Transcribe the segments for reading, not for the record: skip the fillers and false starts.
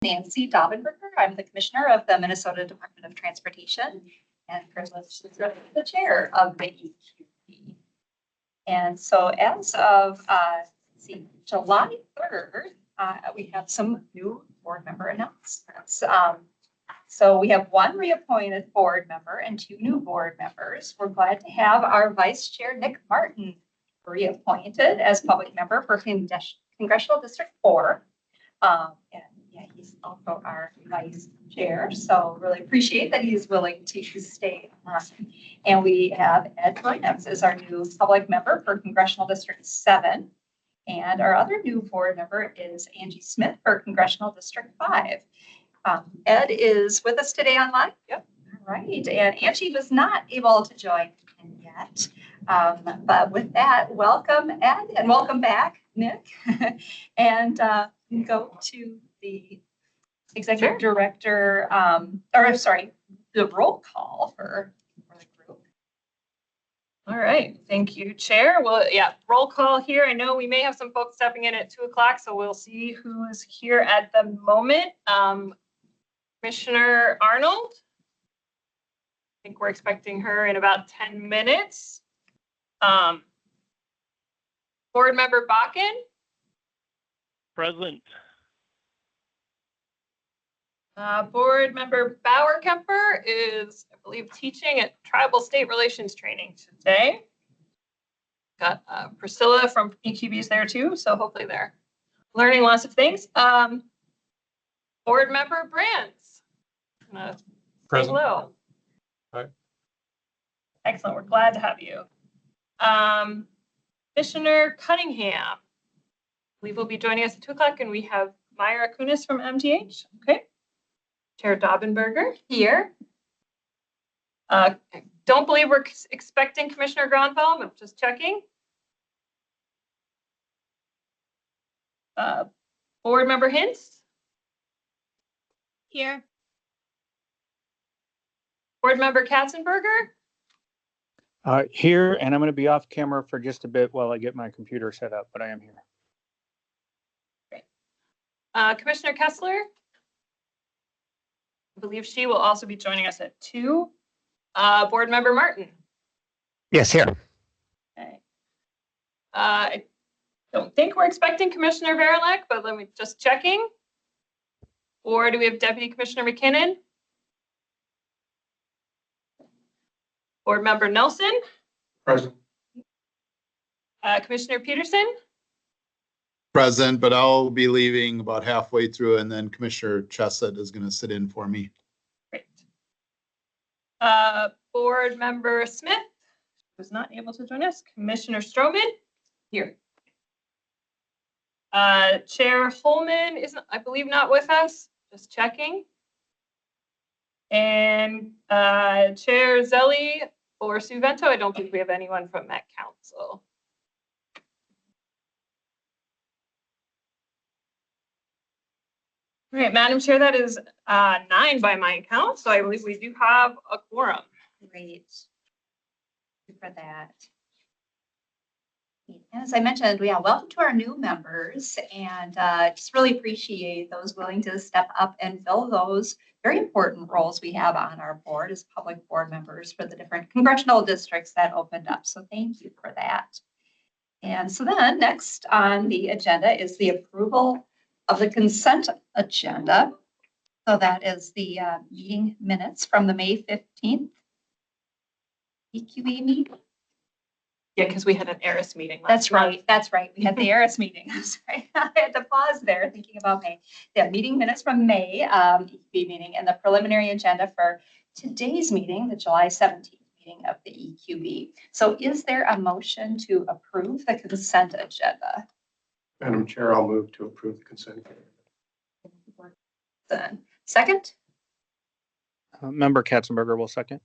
Nancy Daubenberger. I'm the Commissioner of the Minnesota Department of Transportation and privileged to serve as the Chair of the EQB. And so as of July 3rd, we have some new board member announcements. So we have one reappointed board member and two new board members. We're glad to have our Vice Chair, Nick Martin, reappointed as public member for Congressional District 4. And yeah, he's also our Vice Chair, so really appreciate that he's willing to stay on. And we have Ed Williams as our new public member for Congressional District 7. And our other new board member is Angie Smith for Congressional District 5. Ed is with us today online. Yep. All right. And Angie was not able to join yet. But with that, welcome, Ed, and welcome back, Nick. And go to the executive director, the roll call for the group. All right, thank you, Chair. Well, yeah, roll call here. I know we may have some folks stepping in at 2 o'clock, so we'll see who is here at the moment. Commissioner Arnold. I think we're expecting her in about 10 minutes. Board Member Bakken. Present. Board Member Bauer-Kemper is, I believe, teaching at Tribal State Relations Training today. Got Priscilla from EQB's there too, so hopefully they're learning lots of things. Board Member Brands. Say hello. Hi. Excellent, we're glad to have you. Commissioner Cunningham. I believe will be joining us at 2 o'clock, and we have Myra Kunis from MTH. Okay. Chair Daubenberger here. Don't believe we're expecting Commissioner Gronfeld. I'm just checking. Board Member Hintz. Here. Board Member Katzenberger. Here, and I'm going to be off camera for just a bit while I get my computer set up, but I am here. Great. Commissioner Kessler. I believe she will also be joining us at 2. Board Member Martin. Yes, here. Okay. I don't think we're expecting Commissioner Verilek, but let me just checking. Or do we have Deputy Commissioner McKinnon? Board Member Nelson. Present. Commissioner Peterson. Present, but I'll be leaving about halfway through, and then Commissioner Chesed is going to sit in for me. Great. Board Member Smith was not able to join us. Commissioner Stroman here. Chair Holman is, I believe, not with us. Just checking. And Chair Zelli or Sue Vento, I don't think we have anyone from Met Council. All right, Madam Chair, that is 9 by my count, so I believe we do have a quorum. Great. Thank you for that. As I mentioned, welcome to our new members, and just really appreciate those willing to step up and fill those very important roles we have on our board as public board members for the different congressional districts that opened up. So thank you for that. And so then next on the agenda is the approval of the consent agenda. So that is the meeting minutes from the May 15th EQB meeting. Yeah, because we had an ARIS meeting last That's month. right. That's right. We had the ARIS meeting. That's right. I had to pause there thinking about May. The meeting minutes from May EQB meeting and the preliminary agenda for today's meeting, the July 17th meeting of the EQB. So is there a motion to approve the consent agenda? Madam Chair, I'll move to approve the consent. Then second? Member Katzenberger will second.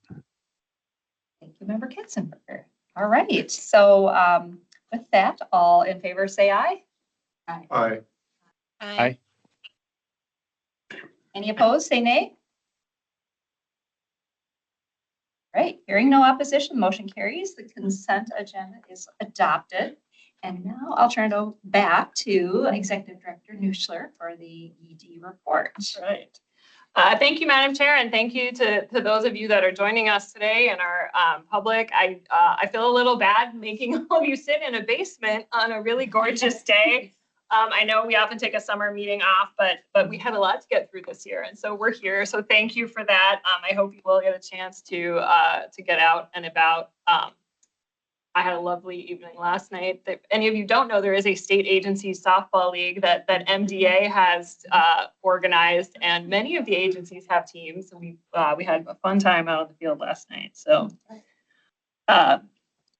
Thank you, Member Katzenberger. All right. So with that, all in favor say aye. Aye. Aye. Any opposed, say nay. All right, hearing no opposition, motion carries. The consent agenda is adopted. And now I'll turn it back to Executive Director Nuschler for the ED report. Right. Thank you, Madam Chair, and thank you to those of you that are joining us today and our public. I feel a little bad making all of you sit in a basement on a really gorgeous day. I know we often take a summer meeting off, but we had a lot to get through this year, and so we're here. So thank you for that. I hope you will get a chance to get out and about. I had a lovely evening last night. If any of you don't know, there is a state agency softball league that MDA has organized, and many of the agencies have teams. So we had a fun time out on the field last night. So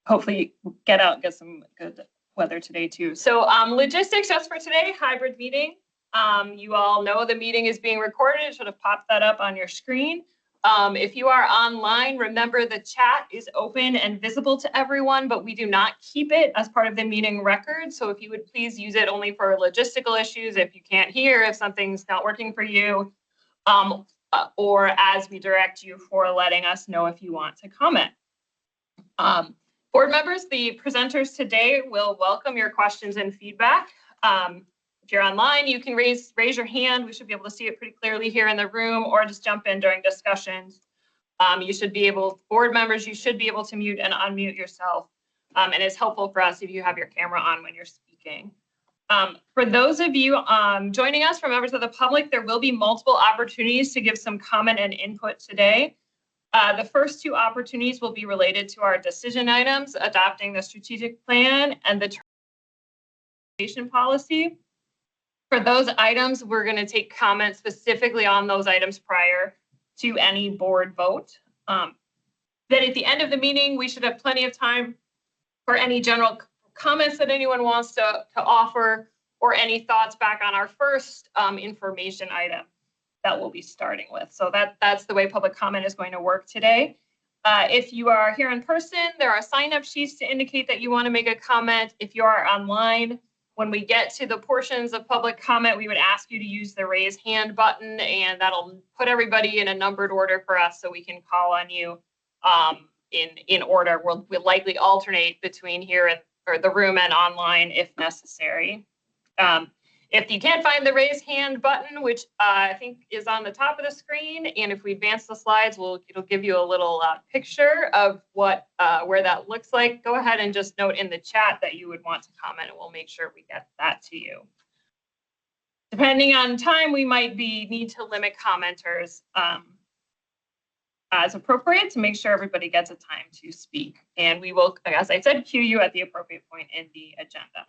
hopefully get out and get some good weather today too. So logistics just for today, hybrid meeting. You all know the meeting is being recorded. It should have popped that up on your screen. If you are online, remember the chat is open and visible to everyone, but we do not keep it as part of the meeting record. So if you would please use it only for logistical issues, if you can't hear, if something's not working for you, or as we direct you for letting us know if you want to comment. Board members, the presenters today will welcome your questions and feedback. If you're online, you can raise your hand. We should be able to see it pretty clearly here in the room, or just jump in during discussions. Board members, you should be able to mute and unmute yourself. And it's helpful for us if you have your camera on when you're speaking. For those of you joining us from members of the public, there will be multiple opportunities to give some comment and input today. The first two opportunities will be related to our decision items, adopting the strategic plan and the transportation policy. For those items, we're going to take comments specifically on those items prior to any board vote. Then at the end of the meeting, we should have plenty of time for any general comments that anyone wants to offer, or any thoughts back on our first information item that we'll be starting with. So that's the way public comment is going to work today. If you are here in person, there are sign-up sheets to indicate that you want to make a comment. If you are online, when we get to the portions of public comment, we would ask you to use the raise hand button, and that'll put everybody in a numbered order for us so we can call on you in order. We'll likely alternate between here or the room and online if necessary. If you can't find the raise hand button, which I think is on the top of the screen, and if we advance the slides, it'll give you a little picture of where that looks like. Go ahead and just note in the chat that you would want to comment, and we'll make sure we get that to you. Depending on time, we might need to limit commenters as appropriate to make sure everybody gets a time to speak. And we will, as I said, cue you at the appropriate point in the agenda.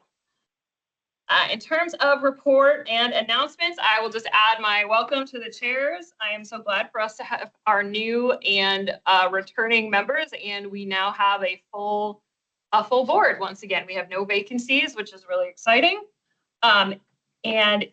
In terms of report and announcements, I will just add my welcome to the chairs. I am so glad for us to have our new and returning members, and we now have a full board. Once again, we have no vacancies, which is really exciting. And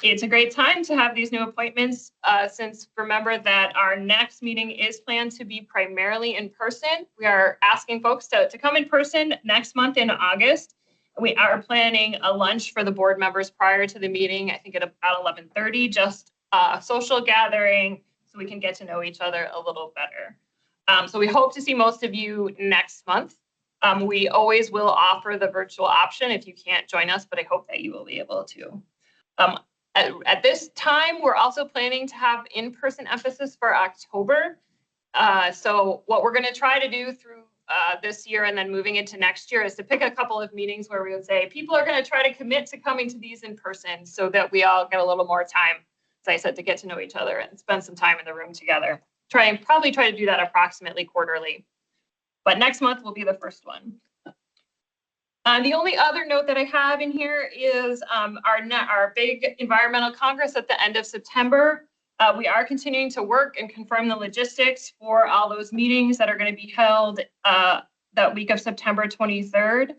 it's a great time to have these new appointments, since remember that our next meeting is planned to be primarily in person. We are asking folks to come in person next month in August. We are planning a lunch for the board members prior to the meeting, I think at about 11:30, just a social gathering so we can get to know each other a little better. So we hope to see most of you next month. We always will offer the virtual option if you can't join us, but I hope that you will be able to. At this time, we're also planning to have in-person emphasis for October. So what we're going to try to do through this year and then moving into next year is to pick a couple of meetings where we would say people are going to try to commit to coming to these in person so that we all get a little more time, as I said, to get to know each other and spend some time in the room together. Probably try to do that approximately quarterly. But next month will be the first one. The only other note that I have in here is our big environmental congress at the end of September. We are continuing to work and confirm the logistics for all those meetings that are going to be held that week of September 23rd.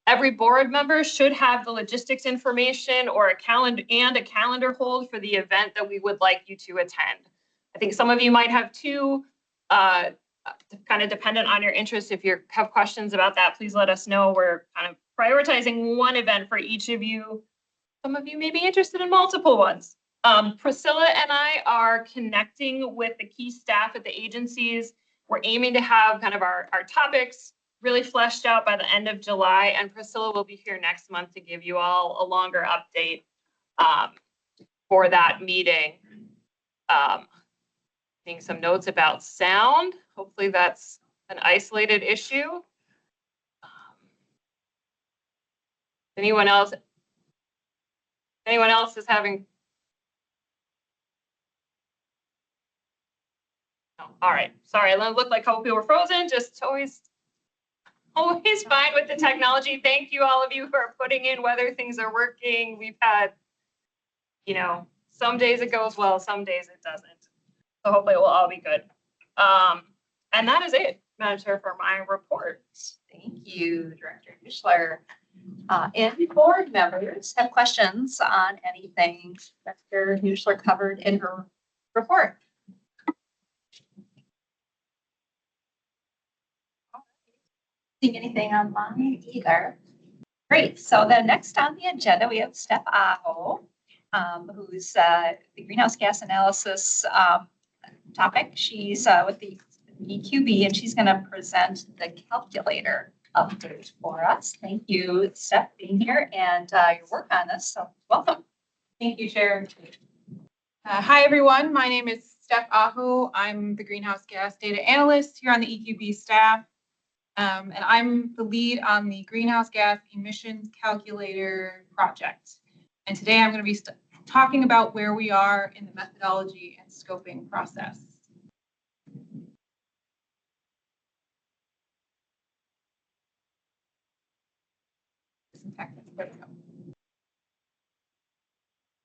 Every board member should have the logistics information or a calendar hold for the event that we would like you to attend. I think some of you might have two, kind of dependent on your interest. If you have questions about that, please let us know. We're kind of prioritizing one event for each of you. Some of you may be interested in multiple ones. Priscilla and I are connecting with the key staff at the agencies. We're aiming to have kind of our topics really fleshed out by the end of July, and Priscilla will be here next month to give you all a longer update for that meeting. Seeing some notes about sound. Hopefully that's an isolated issue. Anyone else is having? No. All right. Sorry, it looked like a couple people were frozen. Just always fine with the technology. Thank you, all of you, for putting in whether things are working. We've had, some days it goes well, some days it doesn't. So hopefully it will all be good. And that is it, Madam Chair, for my report. Thank you, Director Nuschler. Any board members have questions on anything Director Nuschler covered in her report? Seeing anything online either. Great. So then next on the agenda, we have Steph Aho, who's the greenhouse gas analysis topic. She's with the EQB, and she's going to present the calculator update for us. Thank you, Steph, for being here and your work on this. So welcome. Thank you, Chair. Hi, everyone. My name is Steph Aho. I'm the greenhouse gas data analyst here on the EQB staff. And I'm the lead on the greenhouse gas emissions calculator project. And today I'm going to be talking about where we are in the methodology and scoping process.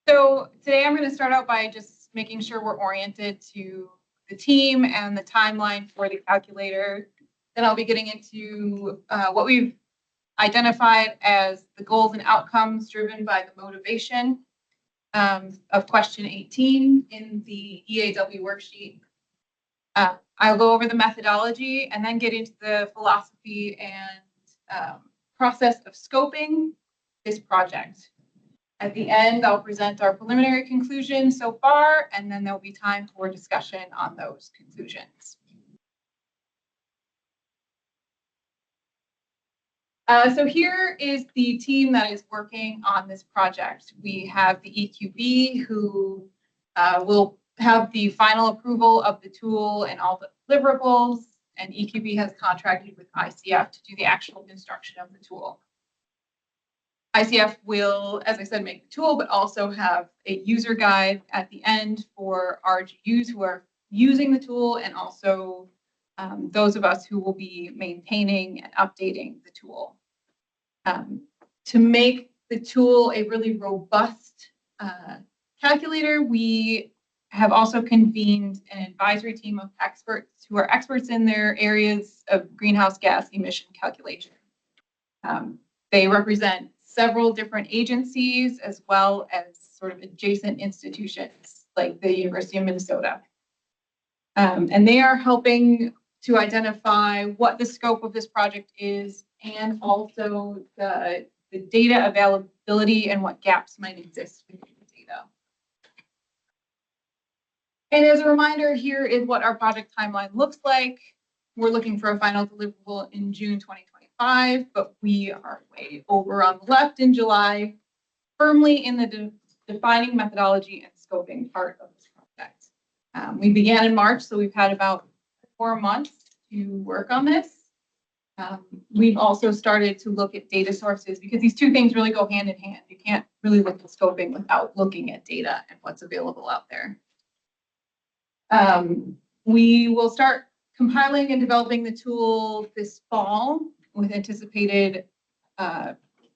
So today I'm going to start out by just making sure we're oriented to the team and the timeline for the calculator. Then I'll be getting into what we've identified as the goals and outcomes driven by the motivation of question 18 in the EAW worksheet. I'll go over the methodology and then get into the philosophy and process of scoping this project. At the end, I'll present our preliminary conclusions so far, and then there'll be time for discussion on those conclusions. So here is the team that is working on this project. We have the EQB, who will have the final approval of the tool and all the deliverables, and EQB has contracted with ICF to do the actual construction of the tool. ICF will, as I said, make the tool, but also have a user guide at the end for RGUs who are using the tool, and also those of us who will be maintaining and updating the tool. To make the tool a really robust calculator, we have also convened an advisory team of experts who are experts in their areas of greenhouse gas emission calculation. They represent several different agencies as well as sort of adjacent institutions like the University of Minnesota. And they are helping to identify what the scope of this project is, and also the data availability and what gaps might exist within the data. And as a reminder, here is what our project timeline looks like. We're looking for a final deliverable in June 2025, but we are way over on the left in July, firmly in the defining methodology and scoping part of this project. We began in March, so we've had about 4 months to work on this. We've also started to look at data sources because these two things really go hand in hand. You can't really look at scoping without looking at data and what's available out there. We will start compiling and developing the tool this fall with anticipated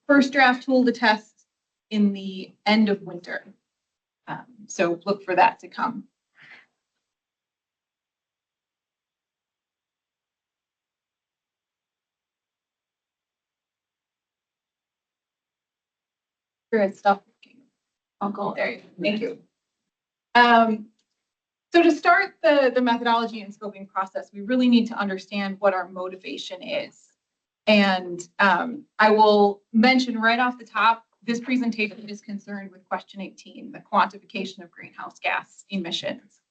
first draft tool to test in the end of winter. So look for that to come. Good stuff. I'll go there. Thank you. So to start the methodology and scoping process, we really need to understand what our motivation is. And I will mention right off the top, this presentation is concerned with question 18, the quantification of greenhouse gas emissions.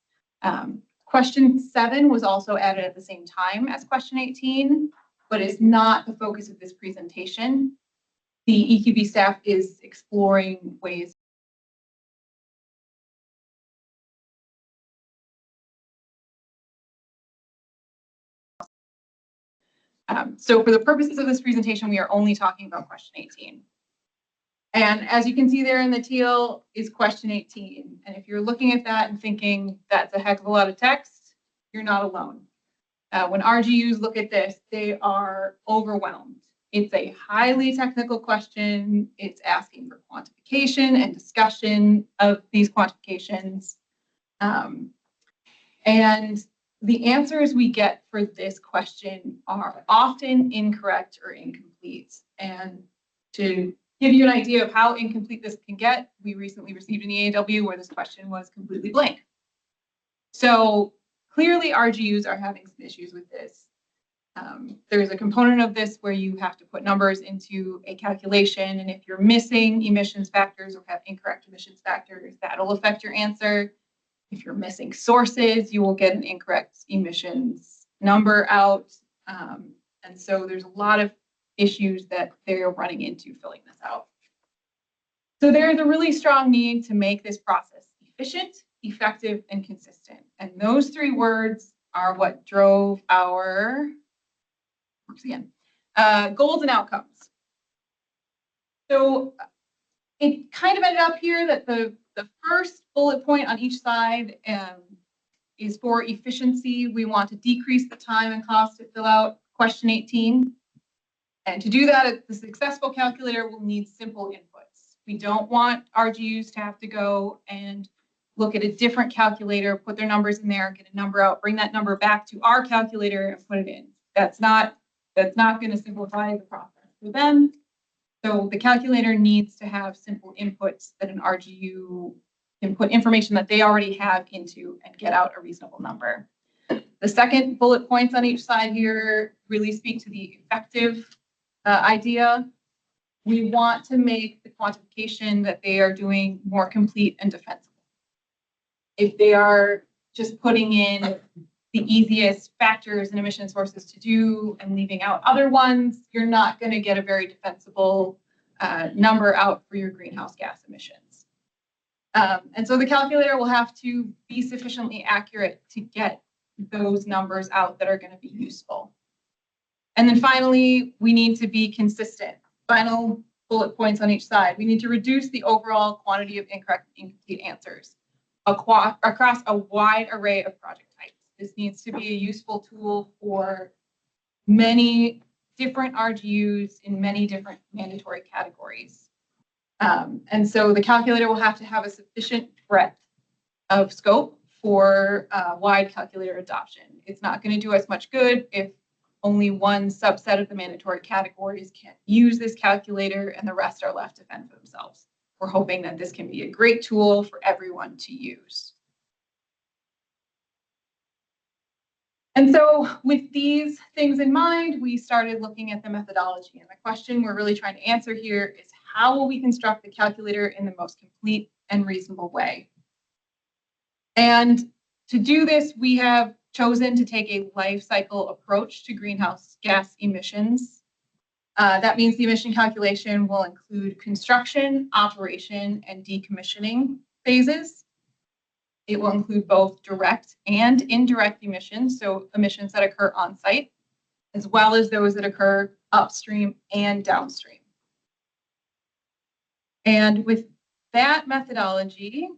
Question 7 was also added at the same time as question 18, but is not the focus of this presentation. The EQB staff is exploring ways. So for the purposes of this presentation, we are only talking about question 18. And as you can see there in the teal is question 18. And if you're looking at that and thinking that's a heck of a lot of text, you're not alone. When RGUs look at this, they are overwhelmed. It's a highly technical question. It's asking for quantification and discussion of these quantifications. And the answers we get for this question are often incorrect or incomplete. And to give you an idea of how incomplete this can get, we recently received an EAW where this question was completely blank. So clearly RGUs are having some issues with this. There's a component of this where you have to put numbers into a calculation, and if you're missing emissions factors or have incorrect emissions factors, that'll affect your answer. If you're missing sources, you will get an incorrect emissions number out. And so there's a lot of issues that they're running into filling this out. So there's a really strong need to make this process efficient, effective, and consistent. And those three words are what drove our goals and outcomes. So it kind of ended up here that the first bullet point on each side is for efficiency. We want to decrease the time and cost to fill out question 18. And to do that, the successful calculator will need simple inputs. We don't want RGUs to have to go and look at a different calculator, put their numbers in there, get a number out, bring that number back to our calculator and put it in. That's not going to simplify the process for them. So the calculator needs to have simple inputs that an RGU can put information that they already have into and get out a reasonable number. The second bullet points on each side here really speak to the effective idea. We want to make the quantification that they are doing more complete and defensible. If they are just putting in the easiest factors and emission sources to do and leaving out other ones, you're not going to get a very defensible number out for your greenhouse gas emissions. And so the calculator will have to be sufficiently accurate to get those numbers out that are going to be useful. And then finally, we need to be consistent. Final bullet points on each side. We need to reduce the overall quantity of incorrect and incomplete answers across a wide array of project types. This needs to be a useful tool for many different RGUs in many different mandatory categories. And so the calculator will have to have a sufficient breadth of scope for wide calculator adoption. It's not going to do us much good if only one subset of the mandatory categories can use this calculator and the rest are left to fend for themselves. We're hoping that this can be a great tool for everyone to use. And so with these things in mind, we started looking at the methodology. And the question we're really trying to answer here is how will we construct the calculator in the most complete and reasonable way? And to do this, we have chosen to take a life cycle approach to greenhouse gas emissions. That means the emission calculation will include construction, operation, and decommissioning phases. It will include both direct and indirect emissions, so emissions that occur on site, as well as those that occur upstream and downstream. And with that methodology,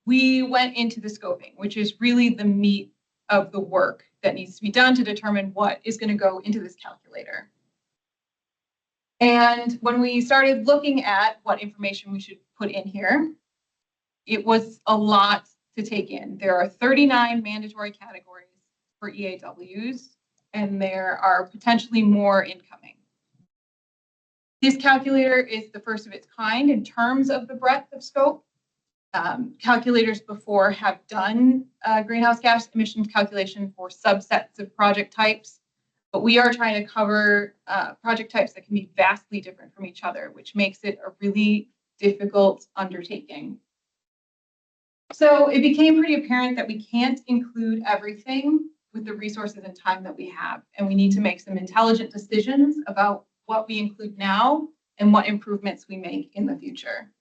we went into the scoping, which is really the meat of the work that needs to be done to determine what is going to go into this calculator. And when we started looking at what information we should put in here, it was a lot to take in. There are 39 mandatory categories for EAWs, and there are potentially more incoming. This calculator is the first of its kind in terms of the breadth of scope. Calculators before have done greenhouse gas emissions calculation for subsets of project types, but we are trying to cover project types that can be vastly different from each other, which makes it a really difficult undertaking. So it became pretty apparent that we can't include everything with the resources and time that we have. And we need to make some intelligent decisions about what we include now and what improvements we make in the future.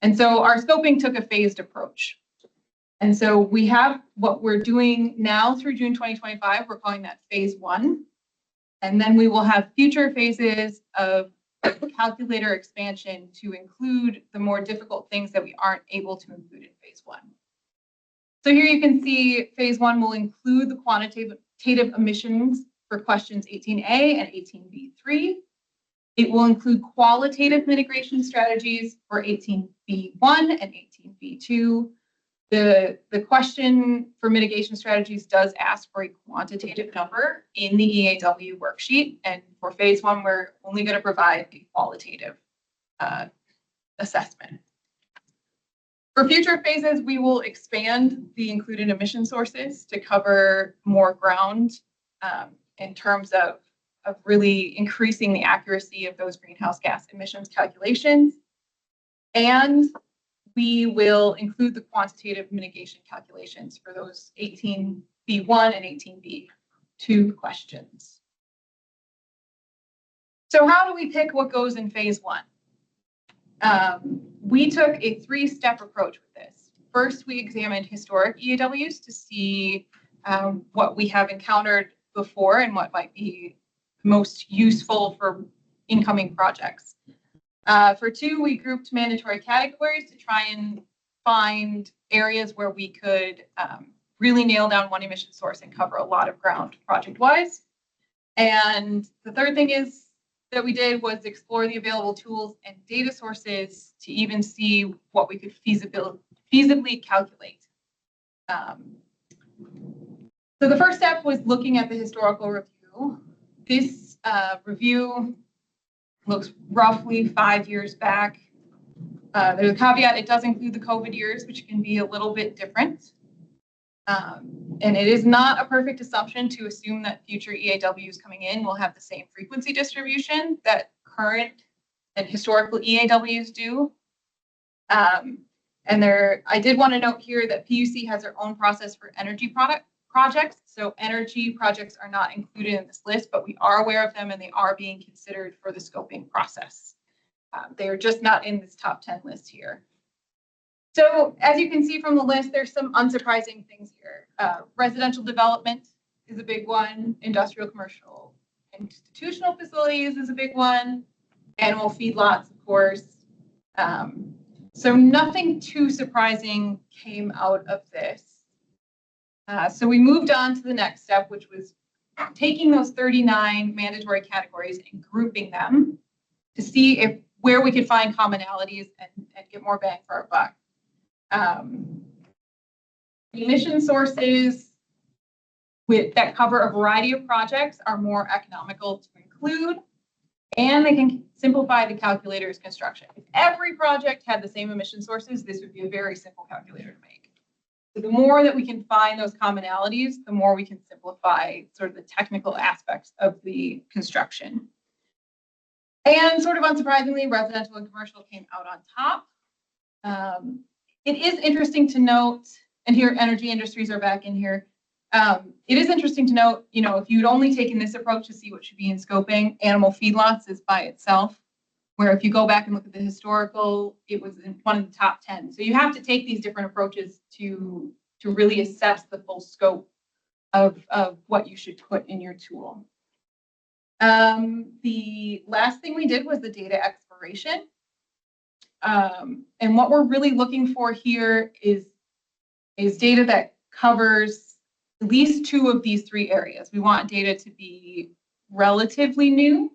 And so our scoping took a phased approach. And so we have what we're doing now through June 2025, we're calling that phase 1. And then we will have future phases of calculator expansion to include the more difficult things that we aren't able to include in phase 1. So here you can see phase 1 will include the quantitative emissions for questions 18A and 18B3. It will include qualitative mitigation strategies for 18B1 and 18B2. The question for mitigation strategies does ask for a quantitative number in the EAW worksheet. And for phase 1, we're only going to provide a qualitative assessment. For future phases, we will expand the included emission sources to cover more ground in terms of really increasing the accuracy of those greenhouse gas emissions calculations. And we will include the quantitative mitigation calculations for those 18B1 and 18B2 questions. So how do we pick what goes in phase 1? We took a 3-step approach with this. First, we examined historic EAWs to see what we have encountered before and what might be most useful for incoming projects. For 2, we grouped mandatory categories to try and find areas where we could really nail down one emission source and cover a lot of ground project-wise. And the third thing that we did was explore the available tools and data sources to even see what we could feasibly calculate. So the first step was looking at the historical review. This review looks roughly 5 years back. There's a caveat, it does include the COVID years, which can be a little bit different. And it is not a perfect assumption to assume that future EAWs coming in will have the same frequency distribution that current and historical EAWs do. And I did want to note here that PUC has their own process for energy projects. So energy projects are not included in this list, but we are aware of them and they are being considered for the scoping process. They are just not in this top 10 list here. So as you can see from the list, there's some unsurprising things here. Residential development is a big one. Industrial, commercial, institutional facilities is a big one. Animal feedlots, of course. So nothing too surprising came out of this. So we moved on to the next step, which was taking those 39 mandatory categories and grouping them to see where we could find commonalities and get more bang for our buck. Emission sources that cover a variety of projects are more economical to include, and they can simplify the calculator's construction. If every project had the same emission sources, this would be a very simple calculator to make. So the more that we can find those commonalities, the more we can simplify sort of the technical aspects of the construction. And sort of unsurprisingly, residential and commercial came out on top. It is interesting to note, and here energy industries are back in here. It is interesting to note, if you'd only taken this approach to see what should be in scoping, animal feedlots is by itself, where if you go back and look at the historical, it was in one of the top 10. So you have to take these different approaches to really assess the full scope of what you should put in your tool. The last thing we did was the data exploration. And what we're really looking for here is data that covers at least 2 of these 3 areas. We want data to be relatively new.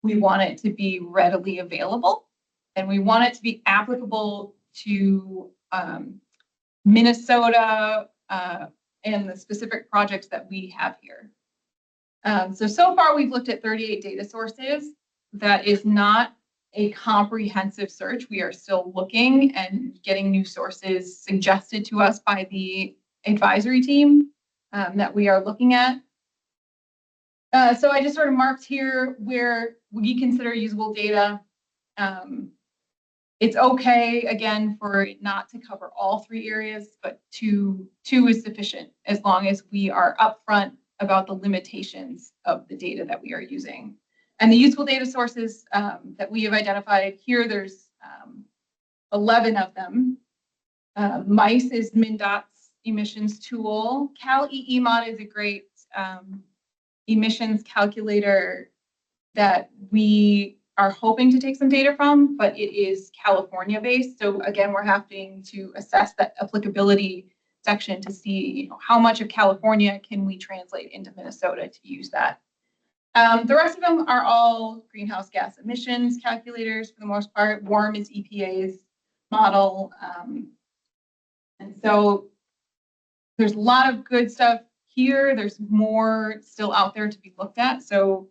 We want it to be readily available, and we want it to be applicable to Minnesota and the specific projects that we have here. So far we've looked at 38 data sources. That is not a comprehensive search. We are still looking and getting new sources suggested to us by the advisory team that we are looking at. So I just sort of marked here where we consider usable data. It's okay, again, for it not to cover all 3 areas, but two is sufficient as long as we are upfront about the limitations of the data that we are using. And the useful data sources that we have identified here, there's 11 of them. MICE is MnDOT's emissions tool. Cal-EEMod is a great emissions calculator that we are hoping to take some data from, but it is California based. So again, we're having to assess that applicability section to see, how much of California can we translate into Minnesota to use that. The rest of them are all greenhouse gas emissions calculators for the most part. WARM is EPA's model. And so there's a lot of good stuff here. There's more still out there to be looked at. So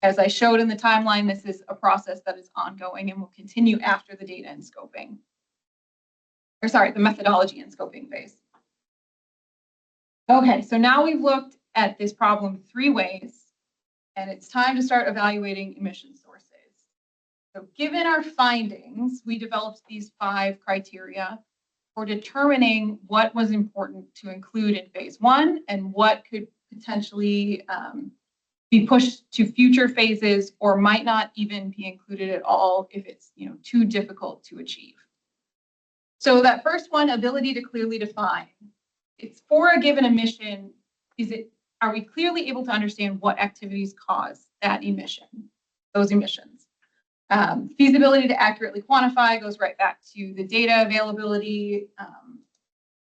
as I showed in the timeline, this is a process that is ongoing and will continue after the data and scoping. Or sorry, the methodology and scoping phase. Okay, so now we've looked at this problem 3 ways, and it's time to start evaluating emission sources. So given our findings, we developed these 5 criteria for determining what was important to include in phase 1 and what could potentially be pushed to future phases or might not even be included at all if it's too difficult to achieve. So that first one, ability to clearly define. It's for a given emission, are we clearly able to understand what activities cause that emission, those emissions? Feasibility to accurately quantify goes right back to the data availability.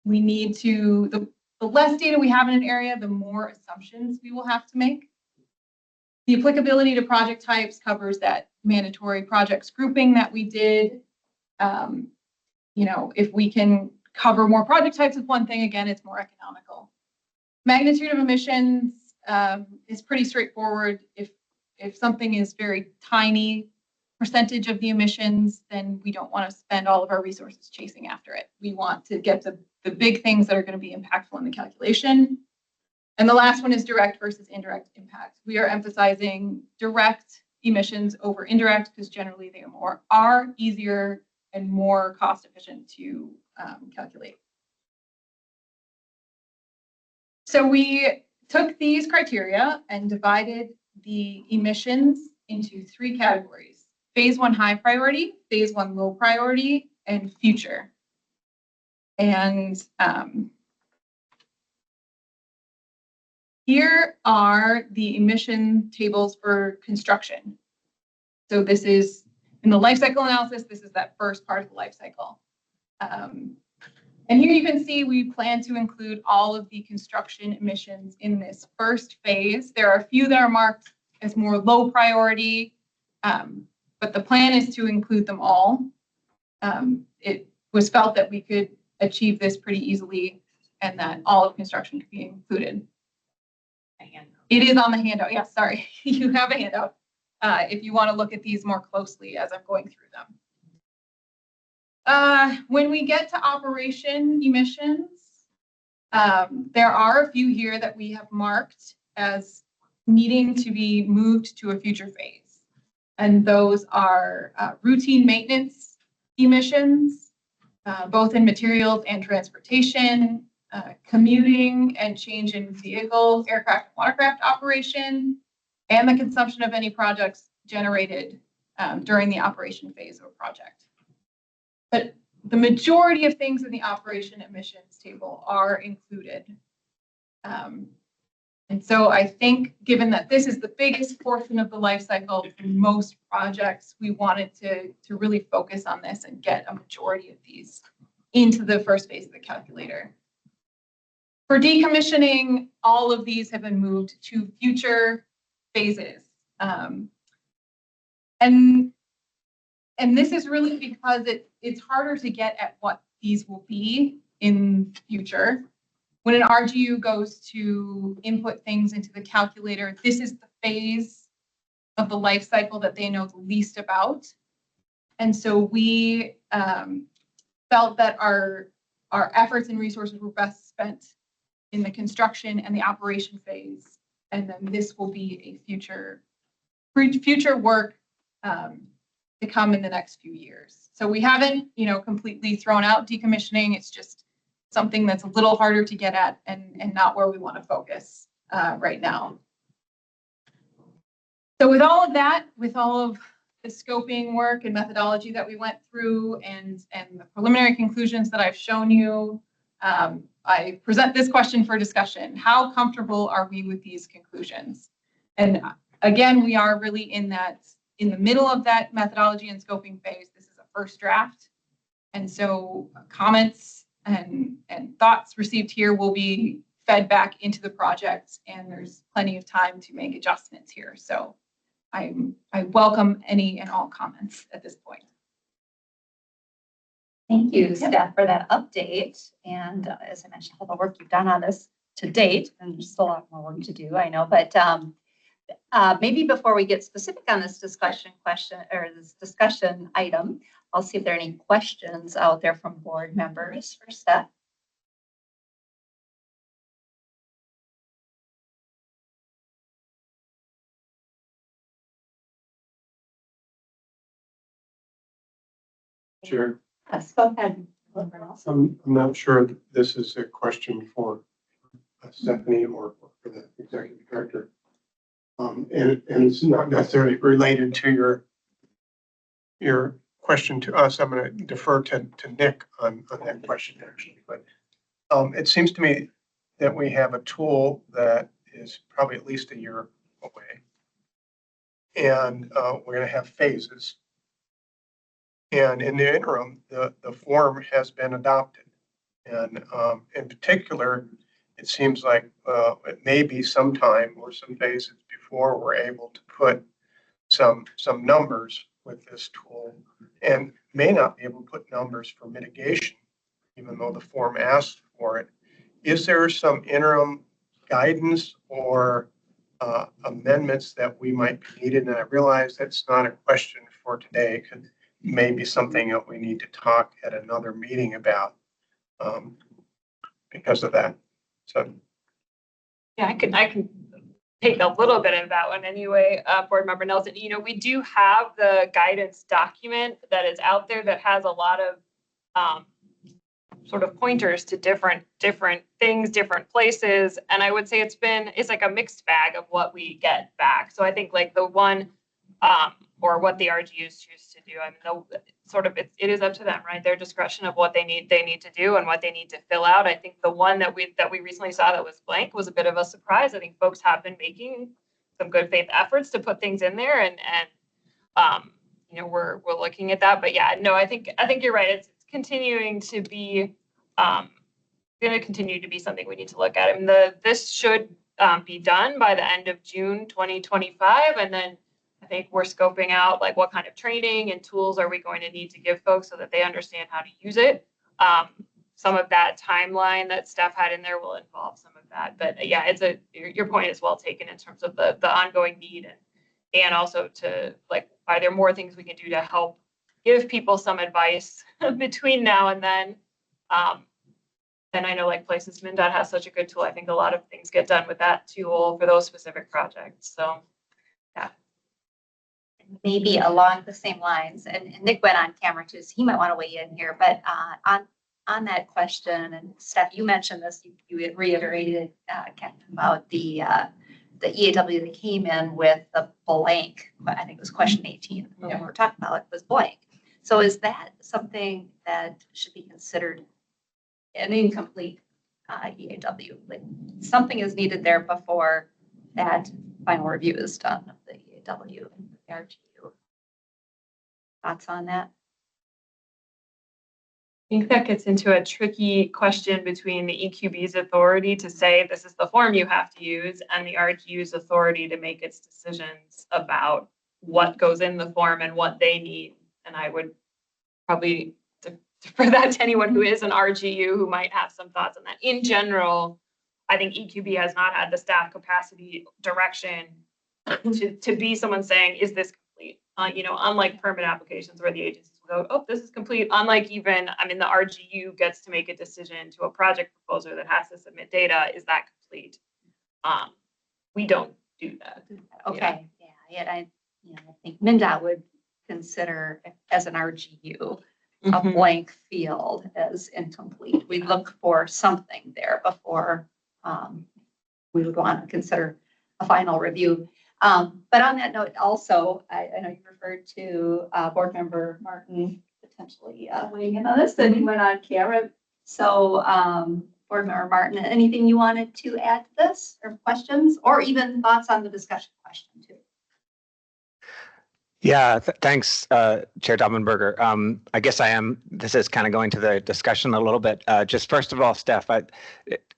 We need to, the less data we have in an area, the more assumptions we will have to make. The applicability to project types covers that mandatory projects grouping that we did. If we can cover more project types with one thing, again, it's more economical. Magnitude of emissions is pretty straightforward. If something is very tiny percentage of the emissions, then we don't want to spend all of our resources chasing after it. We want to get the big things that are going to be impactful in the calculation. And the last one is direct versus indirect impact. We are emphasizing direct emissions over indirect because generally they are easier and more cost efficient to calculate. So we took these criteria and divided the emissions into 3 categories: phase 1 high priority, phase 1 low priority, and future. And here are the emission tables for construction. So this is in the life cycle analysis, this is that first part of the life cycle. And here you can see we plan to include all of the construction emissions in this first phase. There are a few that are marked as more low priority, but the plan is to include them all. It was felt that we could achieve this pretty easily and that all of construction could be included. It is on the handout. Yes, sorry, you have a handout. If you want to look at these more closely as I'm going through them. When we get to operation emissions, there are a few here that we have marked as needing to be moved to a future phase. And those are routine maintenance emissions, both in materials and transportation, commuting and change in vehicle, aircraft, and watercraft operation, and the consumption of any products generated during the operation phase of a project. But the majority of things in the operation emissions table are included. And so I think given that this is the biggest portion of the life cycle for most projects, we wanted to really focus on this and get a majority of these into the first phase of the calculator. For decommissioning, all of these have been moved to future phases. And this is really because it's harder to get at what these will be in future. When an RGU goes to input things into the calculator, this is the phase of the life cycle that they know the least about. And so we felt that our efforts and resources were best spent in the construction and the operation phase. And then this will be a future work to come in the next few years. So we haven't, completely thrown out decommissioning. It's just something that's a little harder to get at and not where we want to focus right now. So with all of that, with all of the scoping work and methodology that we went through and the preliminary conclusions that I've shown you, I present this question for discussion. How comfortable are we with these conclusions? And again, we are really in the middle of that methodology and scoping phase. This is a first draft. And so comments and thoughts received here will be fed back into the project, and there's plenty of time to make adjustments here. So I welcome any and all comments at this point. Thank you, staff, for that update. And as I mentioned, all the work you've done on this to date, and there's still a lot more work to do, I know, but maybe before we get specific on this discussion item, I'll see if there are any questions out there from board members for Steph. Chair, Yes, go ahead. I'm not sure that this is a question for Stephanie or for the executive director. And it's not necessarily related to your question to us. I'm going to defer to Nick on that question, actually. But it seems to me that we have a tool that is probably at least a year away. And we're going to have phases. And in the interim, the form has been adopted. And in particular, it seems like it may be some time or some phases before we're able to put some numbers with this tool, and may not be able to put numbers for mitigation, even though the form asks for it. Is there some interim guidance or amendments that we might be needed? And I realize that's not a question for today, because maybe something that we need to talk at another meeting about because of that. So. Yeah, I can take a little bit of that one anyway, Board Member Nelson. We do have the guidance document that is out there that has a lot of sort of pointers to different things, different places. And I would say it's like a mixed bag of what we get back. So I think like the one or what the RGUs choose to do. I mean, it is up to them, right? Their discretion of what they need to do and what they need to fill out. I think the one that we recently saw that was blank was a bit of a surprise. I think folks have been making some good faith efforts to put things in there, and we're looking at that. But yeah, no, I think you're right. It's continuing to be going to continue to be something we need to look at. I mean, this should be done by the end of June 2025, and then I think we're scoping out like what kind of training and tools are we going to need to give folks so that they understand how to use it. Some of that timeline that Steph had in there will involve some of that. But yeah, your point is well taken in terms of the ongoing need and also to like, are there more things we can do to help give people some advice between now and then? And I know like Places MnDOT has such a good tool. I think a lot of things get done with that tool for those specific projects. So yeah. Maybe along the same lines, and Nick went on camera too, so he might want to weigh in here, but on that question, and Steph, you mentioned this, you reiterated, Captain, about the EAW that came in with the blank, I think it was question 18, that we're talking about, it was blank. So is that something that should be considered an incomplete EAW? Like something is needed there before that final review is done of the EAW and the RGU. Thoughts on that? I think that gets into a tricky question between the EQB's authority to say this is the form you have to use and the RGU's authority to make its decisions about what goes in the form and what they need. And I would probably defer that to anyone who is an RGU who might have some thoughts on that. In general, I think EQB has not had the staff capacity direction to be someone saying, is this complete? Unlike permit applications where the agencies will go, oh, this is complete. Unlike the RGU gets to make a decision to a project proposer that has to submit data. Is that complete? We don't do that. Okay. Yeah. I think MnDOT would consider as an RGU a Mhm. blank field as incomplete. We look for something there before we would want to consider a final review. But on that note, also, I know you referred to Board Member Martin potentially weighing in on this, and he went on camera. So, Board Member Martin, anything you wanted to add to this, or questions, or even thoughts on the discussion question too? Yeah, thanks, Chair Daubenberger. I guess this is kind of going to the discussion a little bit. Just first of all, Steph,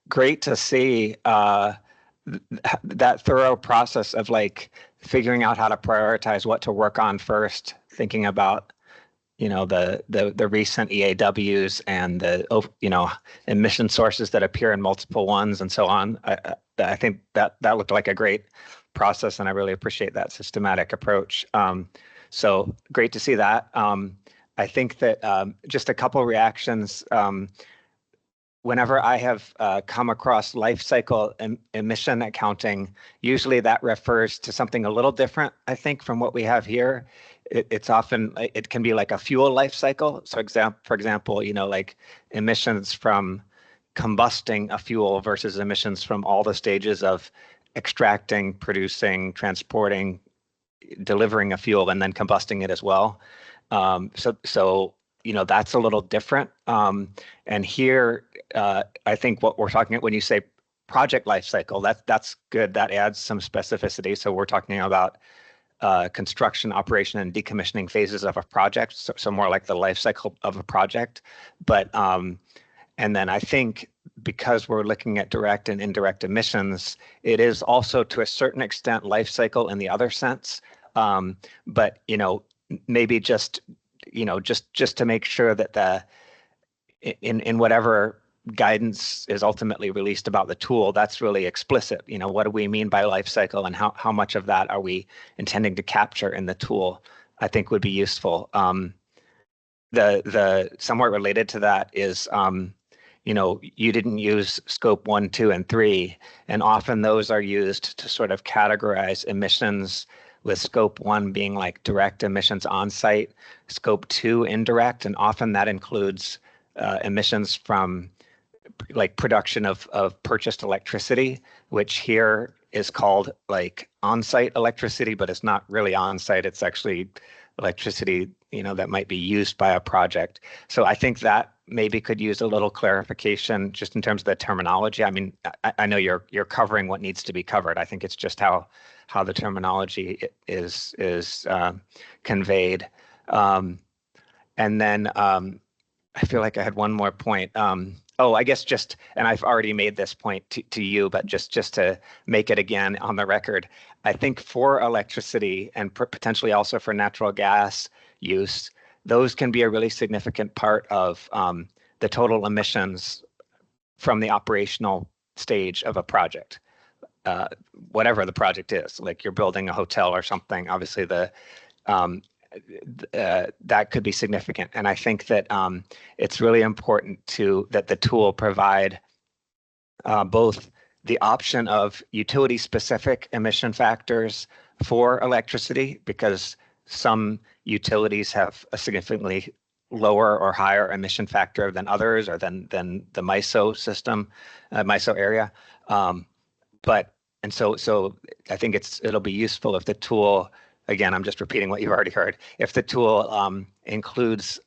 great to see that thorough process of like figuring out how to prioritize what to work on first, thinking about, the recent EAWs and the, emission sources that appear in multiple ones and so on. I think that looked like a great process, and I really appreciate that systematic approach. So great to see that. I think that just a couple reactions. Whenever I have come across life cycle emission accounting, usually that refers to something a little different, I think, from what we have here. It's often, it can be like a fuel life cycle. So for example, like emissions from combusting a fuel versus emissions from all the stages of extracting, producing, transporting, delivering a fuel, and then combusting it as well. So that's a little different. And here, I think what we're talking about when you say project life cycle, that's good. That adds some specificity. So we're talking about construction, operation, and decommissioning phases of a project. So more like the life cycle of a project. But and then I think because we're looking at direct and indirect emissions, it is also to a certain extent life cycle in the other sense. But maybe just to make sure that in whatever guidance is ultimately released about the tool, that's really explicit. What do we mean by life cycle, and how much of that are we intending to capture in the tool, I think would be useful. The somewhat related to that is, you didn't use scope 1, 2, and 3, and often those are used to sort of categorize emissions, with scope 1 being like direct emissions on site, scope 2 indirect, and often that includes emissions from like production of purchased electricity, which here is called like on-site electricity, but it's not really on-site. It's actually electricity, that might be used by a project. So I think that maybe could use a little clarification just in terms of the terminology. I mean, I know you're covering what needs to be covered. I think it's just how the terminology is conveyed. And then I feel like I had one more point. I guess and I've already made this point to you, but just to make it again on the record, I think for electricity and potentially also for natural gas use, those can be a really significant part of the total emissions from the operational stage of a project, whatever the project is. Like you're building a hotel or something, obviously that could be significant. And I think that it's really important that the tool provide both the option of utility-specific emission factors for electricity, because some utilities have a significantly lower or higher emission factor than others, or than the MISO system, MISO area. So I think it'll be useful if the tool, again, I'm just repeating what you've already heard, if the tool includes,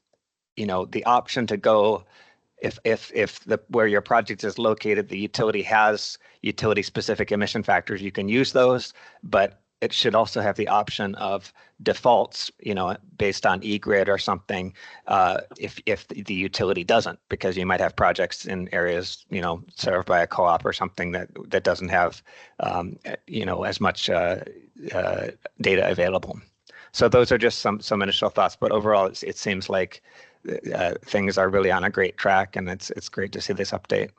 the option to go, if where your project is located, the utility has utility-specific emission factors, you can use those, but it should also have the option of defaults, based on eGrid or something, if the utility doesn't, because you might have projects in areas, served by a co-op or something that doesn't have, as much data available. So those are just some initial thoughts, but overall, it seems like things are really on a great track, and it's great to see this update.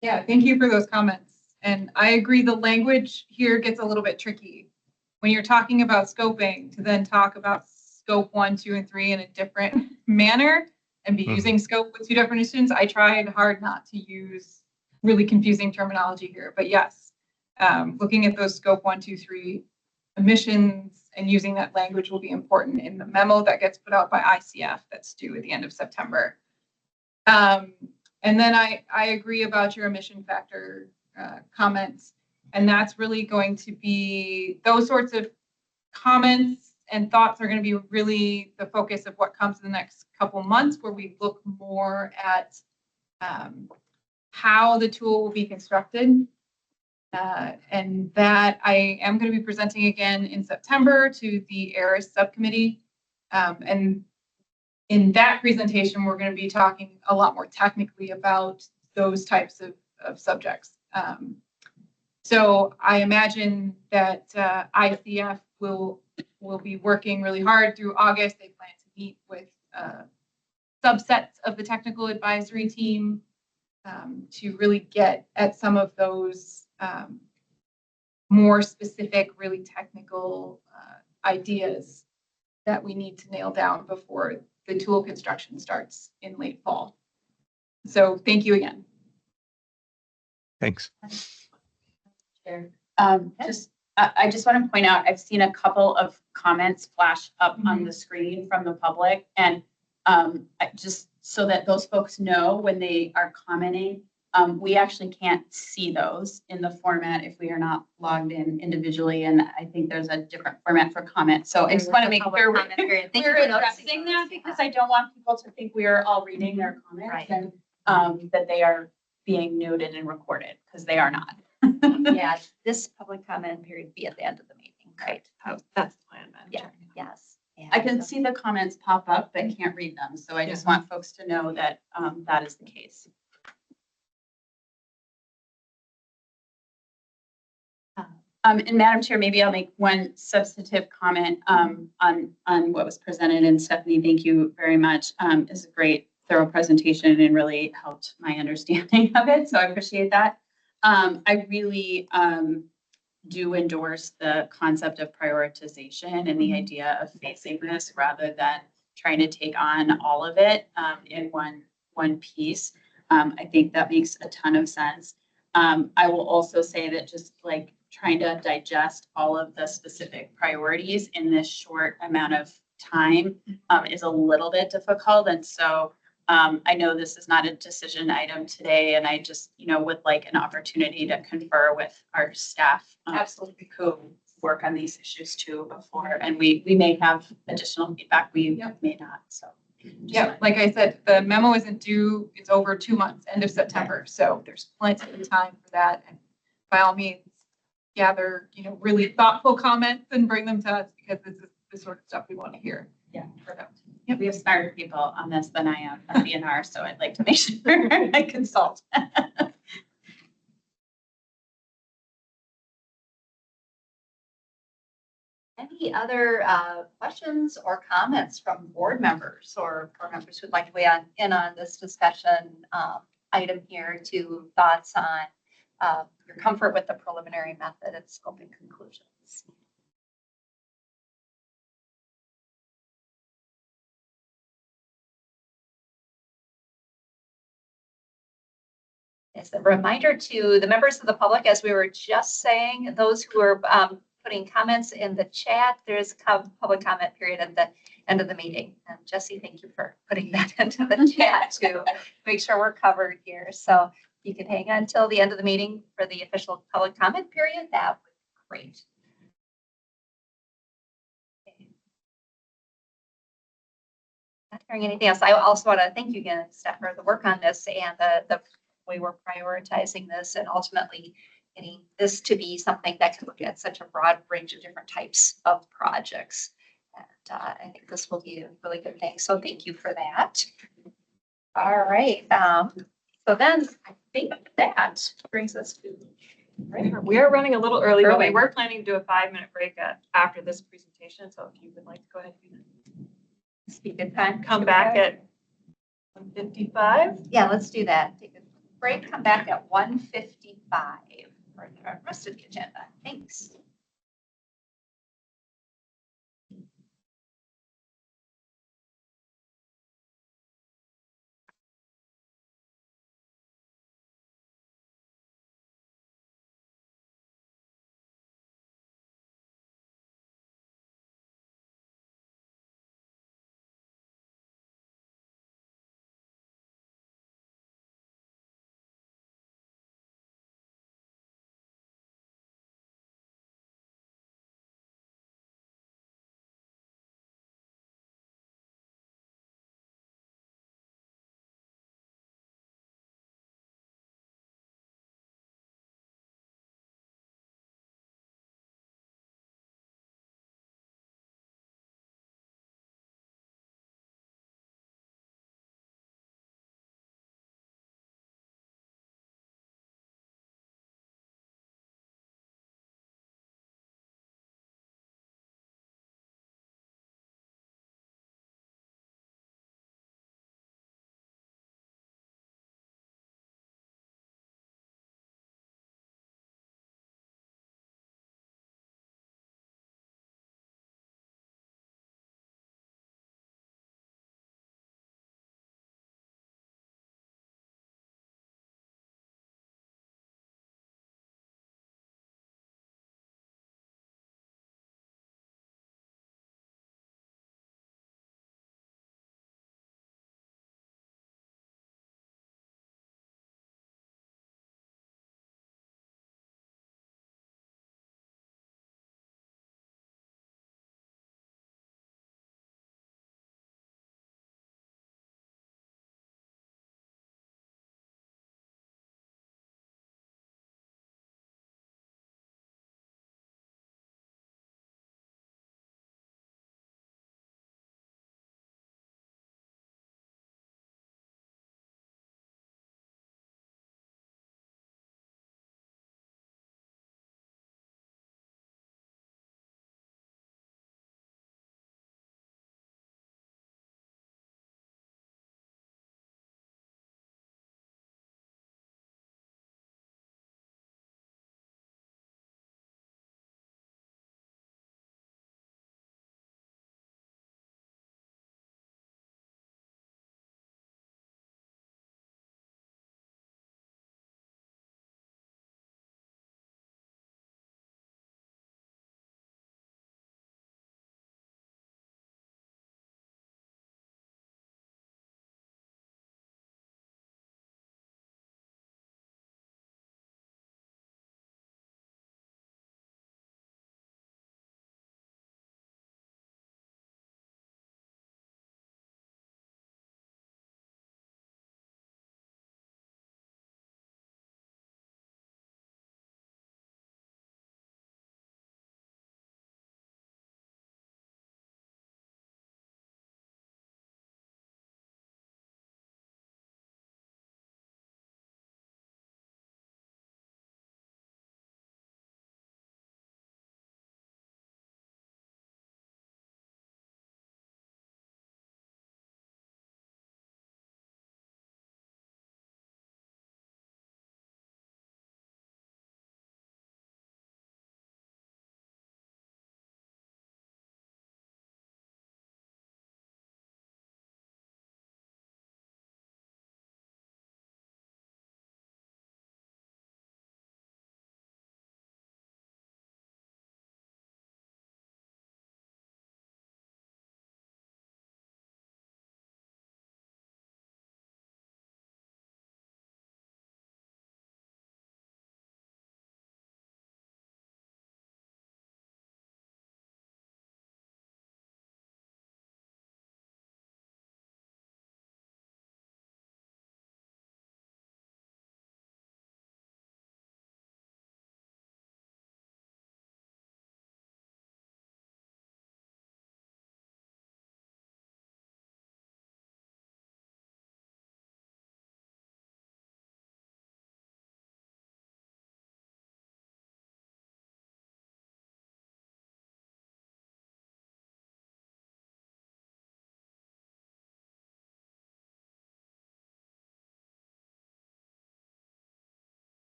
Yeah, thank you for those comments. And I agree, the language here gets a little bit tricky. When you're talking about scoping, to then talk about scope 1, 2, and 3 in a different manner and be using scope with two definitions, I tried hard not to use really confusing terminology here. But yes, looking at those scope 1, 2, 3 emissions and using that language will be important in the memo that gets put out by ICF that's due at the end of September. And then I agree about your emission factor comments. And that's really going to be, those sorts of comments and thoughts are going to be really the focus of what comes in the next couple months, where we look more at how the tool will be constructed. And that I am going to be presenting again in September to the ARIS subcommittee. And in that presentation, we're going to be talking a lot more technically about those types of subjects. So I imagine that ICF will be working really hard through August. They plan to meet with subsets of the technical advisory team to really get at some of those more specific, really technical ideas that we need to nail down before the tool construction starts in late fall. So thank you again. Thanks. Sure. I just want to point out, I've seen a couple of comments flash up on the screen from the public, and just so that those folks know when they are commenting, we actually can't see those in the format if we are not logged in individually, and I think there's a different format for comment. So I just want to make sure we're addressing that, because I don't want people to think we are all reading their comments and that they are being noted and recorded, because they are not. Yeah, this public comment period be at the end of the meeting, right? That's the plan, Madam Yeah, Chair. yes. I can see the comments pop up, but can't read them. So I just want folks to know that that is the case. And Madam Chair, maybe I'll make one substantive comment on what was presented. And Stephanie, thank you very much. It's a great, thorough presentation and really helped my understanding of it. So I appreciate that. I really do endorse the concept of prioritization and the idea of facing this rather than trying to take on all of it in one piece. I think that makes a ton of sense. I will also say that just like trying to digest all of the specific priorities in this short amount of time is a little bit difficult. And so I know this is not a decision item today, and I just, would like an opportunity to confer with our staff. Absolutely. Who work on these issues too before, and we may have additional feedback, we may not, so. Yeah, like I said, the memo isn't due, it's over 2 months, end of September. So there's plenty of time for that. And by all means, gather, really thoughtful comments and bring them to us, because this is the sort of stuff we want to hear. Yeah, perfect. We have smarter people on this than I am at BNR, so I'd like to make sure I consult. Any other questions or comments from board members or board members who'd like to weigh in on this discussion item here, to thoughts on your comfort with the preliminary method and scoping conclusions? As a reminder to the members of the public, as we were just saying, those who are putting comments in the chat, there's a public comment period at the end of the meeting. And Jesse, thank you for putting that into the chat to make sure we're covered here. So you can hang on until the end of the meeting for the official public comment period. That would be great. Not hearing anything else. I also want to thank you again, Steph, for the work on this and the way we're prioritizing this, and ultimately getting this to be something that can look at such a broad range of different types of projects. And I think this will be a really good thing. So thank you for that. All right. So then I think that brings us to. We are running a little early, but we Early. were planning to do a 5-minute break after this presentation. So if you would like to go ahead and do that. Speak in time. Come back at 1:55. Yeah, let's do that. Take a break, come back at 1:55 for the rest of the agenda. Thanks.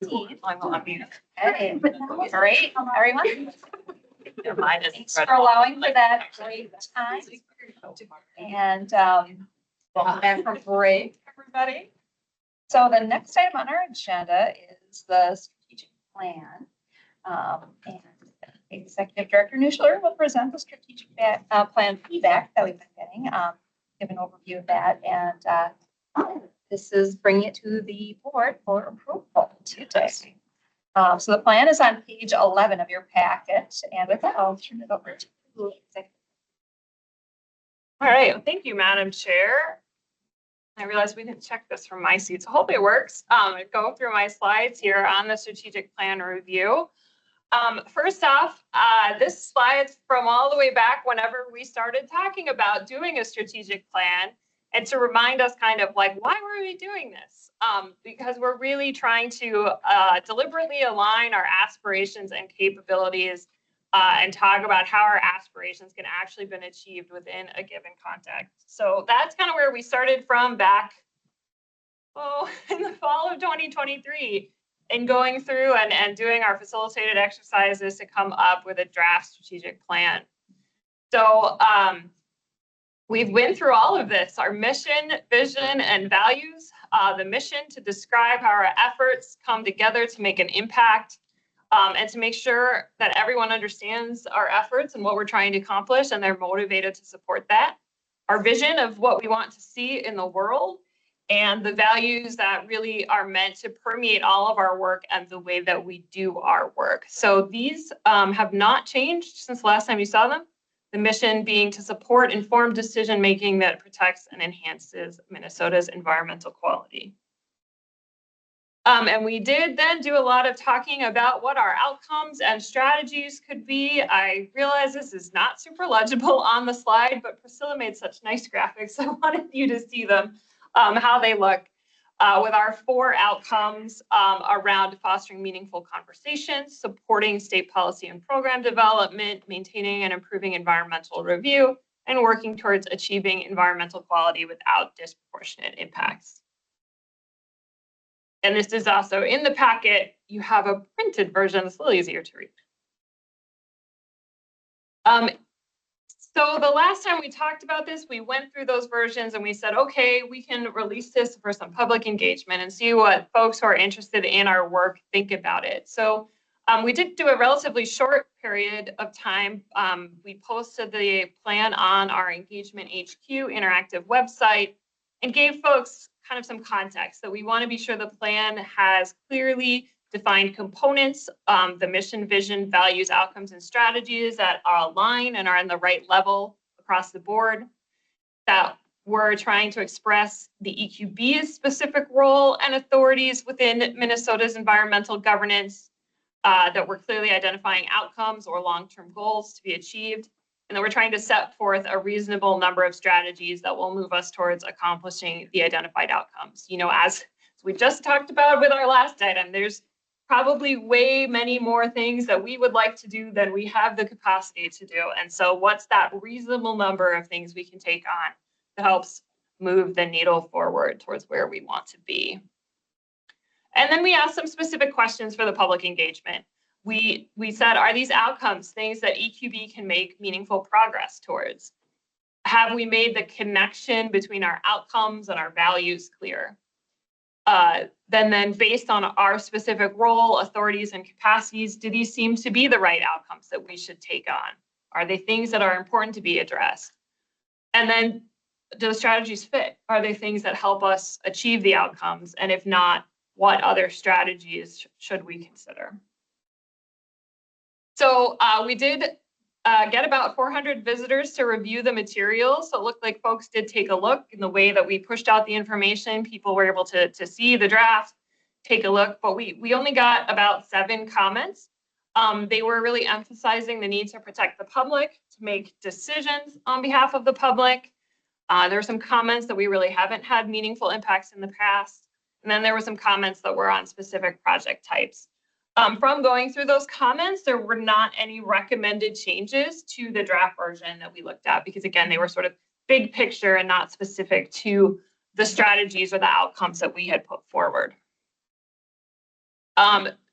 Steve. I will unmute. Hey, great, everyone. Mine is Thanks for allowing for that great time. And welcome back from break, everybody. So the next item on our agenda is the strategic plan. And Executive Director Nuschler will present the strategic plan feedback that we've been getting, give an overview of that. And this is bringing it to the board for approval today. So the plan is on page 11 of your packet. And with that, I'll turn it over to you, Executive. All right, well, thank you, Madam Chair. I realized we didn't check this from my seat, so hopefully it works. Go through my slides here on the strategic plan review. First off, this slide's from all the way back whenever we started talking about doing a strategic plan, and to remind us kind of like, why were we doing this? Because we're really trying to deliberately align our aspirations and capabilities and talk about how our aspirations can actually been achieved within a given context. So that's kind of where we started from back, in the fall of 2023, and going through and doing our facilitated exercises to come up with a draft strategic plan. So we've went through all of this, our mission, vision, and values. The mission to describe how our efforts come together to make an impact. And to make sure that everyone understands our efforts and what we're trying to accomplish and they're motivated to support that. Our vision of what we want to see in the world and the values that really are meant to permeate all of our work and the way that we do our work. So these have not changed since the last time you saw them. The mission being to support informed decision-making that protects and enhances Minnesota's environmental quality. And we did then do a lot of talking about what our outcomes and strategies could be. I realize this is not super legible on the slide, but Priscilla made such nice graphics. I wanted you to see them, how they look with our 4 outcomes around fostering meaningful conversations, supporting state policy and program development, maintaining and improving environmental review, and working towards achieving environmental quality without disproportionate impacts. And this is also in the packet. You have a printed version that's a little easier to read. So the last time we talked about this, we went through those versions and we said, okay, we can release this for some public engagement and see what folks who are interested in our work think about it. So we did do a relatively short period of time. We posted the plan on our Engagement HQ interactive website and gave folks kind of some context. So we want to be sure the plan has clearly defined components, the mission, vision, values, outcomes, and strategies that are aligned and are in the right level across the board, that we're trying to express the EQB's specific role and authorities within Minnesota's environmental governance, that we're clearly identifying outcomes or long-term goals to be achieved, and that we're trying to set forth a reasonable number of strategies that will move us towards accomplishing the identified outcomes. You know, as we just talked about with our last item, there's probably way many more things that we would like to do than we have the capacity to do. And so what's that reasonable number of things we can take on that helps move the needle forward towards where we want to be? And then we asked some specific questions for the public engagement. We said, are these outcomes things that EQB can make meaningful progress towards? Have we made the connection between our outcomes and our values clear? Then based on our specific role, authorities, and capacities, do these seem to be the right outcomes that we should take on? Are they things that are important to be addressed? And then do the strategies fit? Are they things that help us achieve the outcomes? And if not, what other strategies should we consider? So we did get about 400 visitors to review the materials. So it looked like folks did take a look in the way that we pushed out the information. People were able to see the draft, take a look, but we only got about 7 comments. They were really emphasizing the need to protect the public, to make decisions on behalf of the public. There were some comments that we really haven't had meaningful impacts in the past. And then there were some comments that were on specific project types. From going through those comments, there were not any recommended changes to the draft version that we looked at, because again, they were sort of big picture and not specific to the strategies or the outcomes that we had put forward.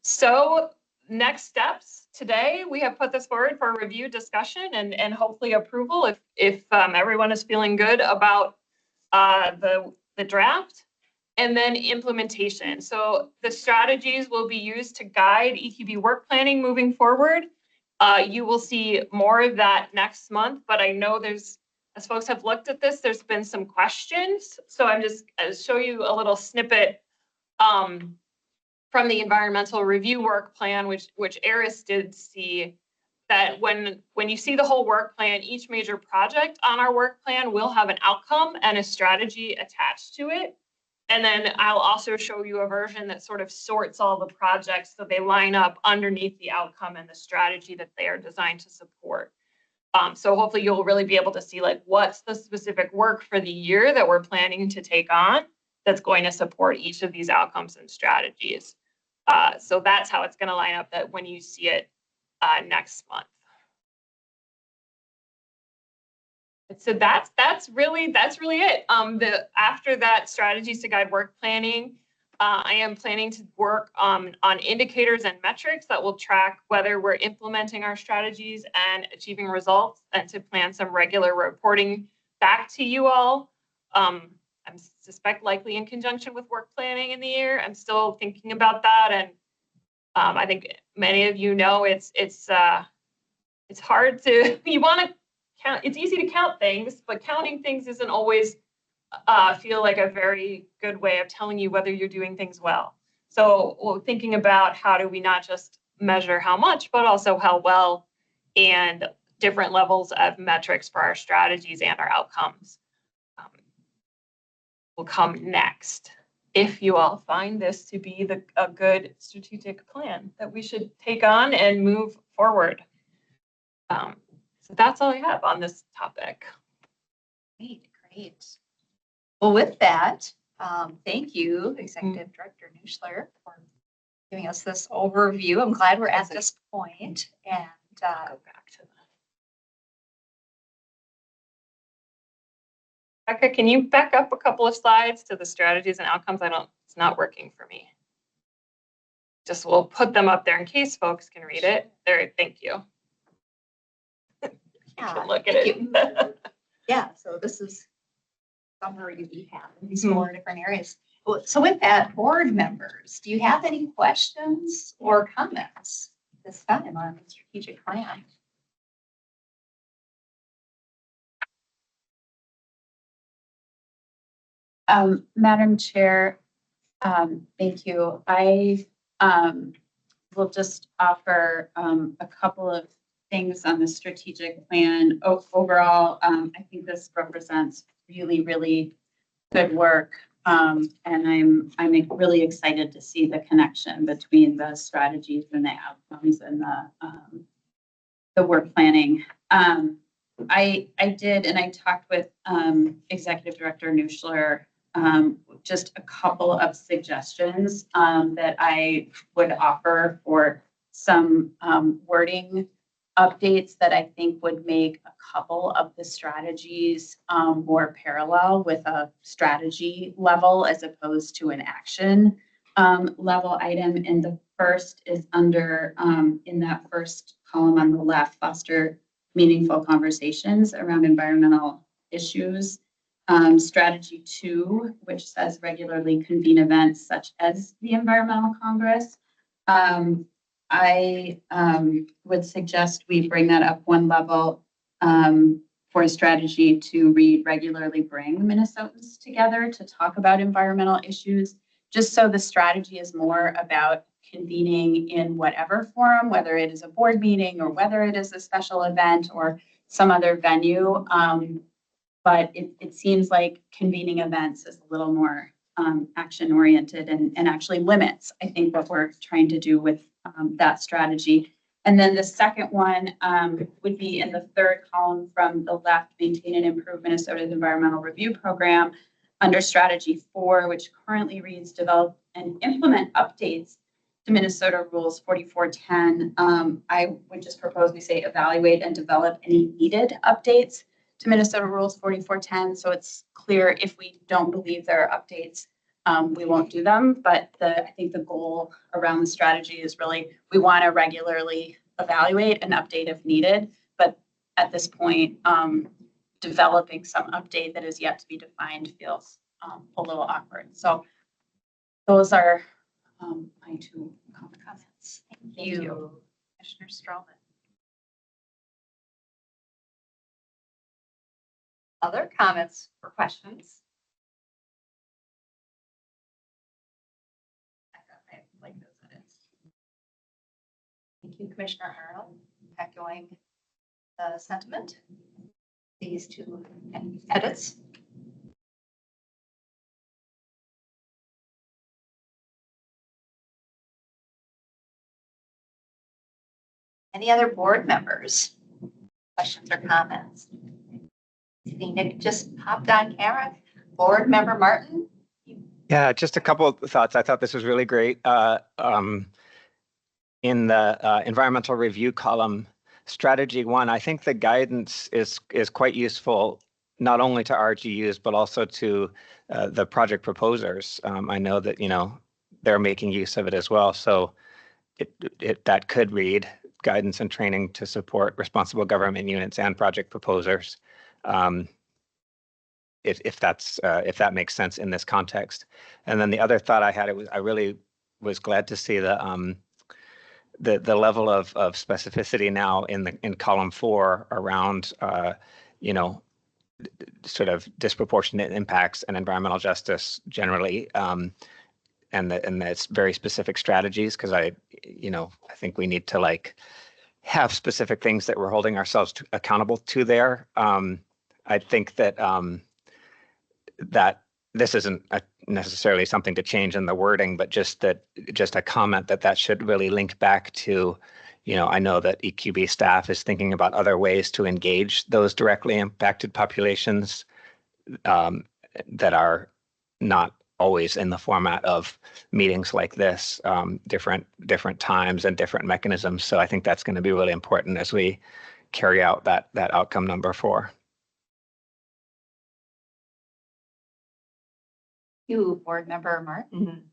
So next steps today, we have put this forward for review, discussion, and hopefully approval if everyone is feeling good about the draft. And then implementation. So the strategies will be used to guide EQB work planning moving forward. You will see more of that next month, but I know as folks have looked at this, there's been some questions. So I'll show you a little snippet from the environmental review work plan, which Eris did see, that when you see the whole work plan, each major project on our work plan will have an outcome and a strategy attached to it. And then I'll also show you a version that sort of sorts all the projects so they line up underneath the outcome and the strategy that they are designed to support. So hopefully you'll really be able to see like what's the specific work for the year that we're planning to take on that's going to support each of these outcomes and strategies. So that's how it's going to line up that when you see it next month. So that's really it. After that, strategies to guide work planning, I am planning to work on indicators and metrics that will track whether we're implementing our strategies and achieving results, and to plan some regular reporting back to you all. I suspect likely in conjunction with work planning in the year. I'm still thinking about that, and I think many of you know it's hard to you want to. It's easy to count things, but counting things isn't always feel like a very good way of telling you whether you're doing things well. So thinking about how do we not just measure how much, but also how well, and different levels of metrics for our strategies and our outcomes will come next. If you all find this to be a good strategic plan that we should take on and move forward. So that's all I have on this topic. Great. Well, with that, thank you, Executive Director Nuschler, for giving us this overview. I'm glad we're at this point, and Go back to that. Becca, can you back up a couple of slides to the strategies and outcomes? It's not working for me. We'll put them up there in case folks can read it. There, thank you. yeah, Look at thank it. you. Yeah, so this is summary we have in these 4 different areas. So with that, board members, do you have any questions or comments this time on the strategic plan? Madam Chair, thank you. I will just offer a couple of things on the strategic plan. Overall, I think this represents really, really good work. And I'm really excited to see the connection between the strategies and the outcomes and the work planning. I did, and I talked with Executive Director Nuschler, just a couple of suggestions that I would offer for some wording updates that I think would make a couple of the strategies more parallel with a strategy level as opposed to an action level item. And the first is under, in that first column on the left, foster meaningful conversations around environmental issues. Strategy 2, which says regularly convene events such as the Environmental Congress. I would suggest we bring that up one level for a strategy to read regularly bring Minnesotans together to talk about environmental issues, just so the strategy is more about convening in whatever forum, whether it is a board meeting or whether it is a special event or some other venue. But it seems like convening events is a little more action oriented and actually limits, I think, what we're trying to do with that strategy. And then the second one would be in the third column from the left, maintain and improve Minnesota's environmental review program under strategy 4, which currently reads develop and implement updates to Minnesota Rules 4410. I would just propose we say evaluate and develop any needed updates to Minnesota Rules 4410. So it's clear if we don't believe there are updates we won't do them. But I think the goal around the strategy is really, we want to regularly evaluate and update if needed. But at this point, developing some update that is yet to be defined feels a little awkward. So those are my two comments. Thank you, Commissioner Stroman. Other comments or questions? I like those edits. Thank you, Commissioner Arnold, echoing the sentiment. These two edits. Any other board members? Questions or comments? See, Nick just popped on camera. Board member Martin? Yeah, just a couple of thoughts. I thought this was really great. In the environmental review column, strategy 1, I think the guidance is quite useful, not only to RGUs, but also to the project proposers. I know that, they're making use of it as well. So that could read guidance and training to support responsible government units and project proposers. If that makes sense in this context. And then the other thought I had, I really was glad to see the level of specificity now in column 4 around sort of disproportionate impacts and environmental justice generally, and that's very specific strategies, because I think we need to have specific things that we're holding ourselves accountable to there. I think that that this isn't necessarily something to change in the wording, but just a comment that should really link back to, I know that EQB staff is thinking about other ways to engage those directly impacted populations that are not always in the format of meetings like this, different times and different mechanisms. So I think that's going to be really important as we carry out that outcome number 4. You, board member Martin.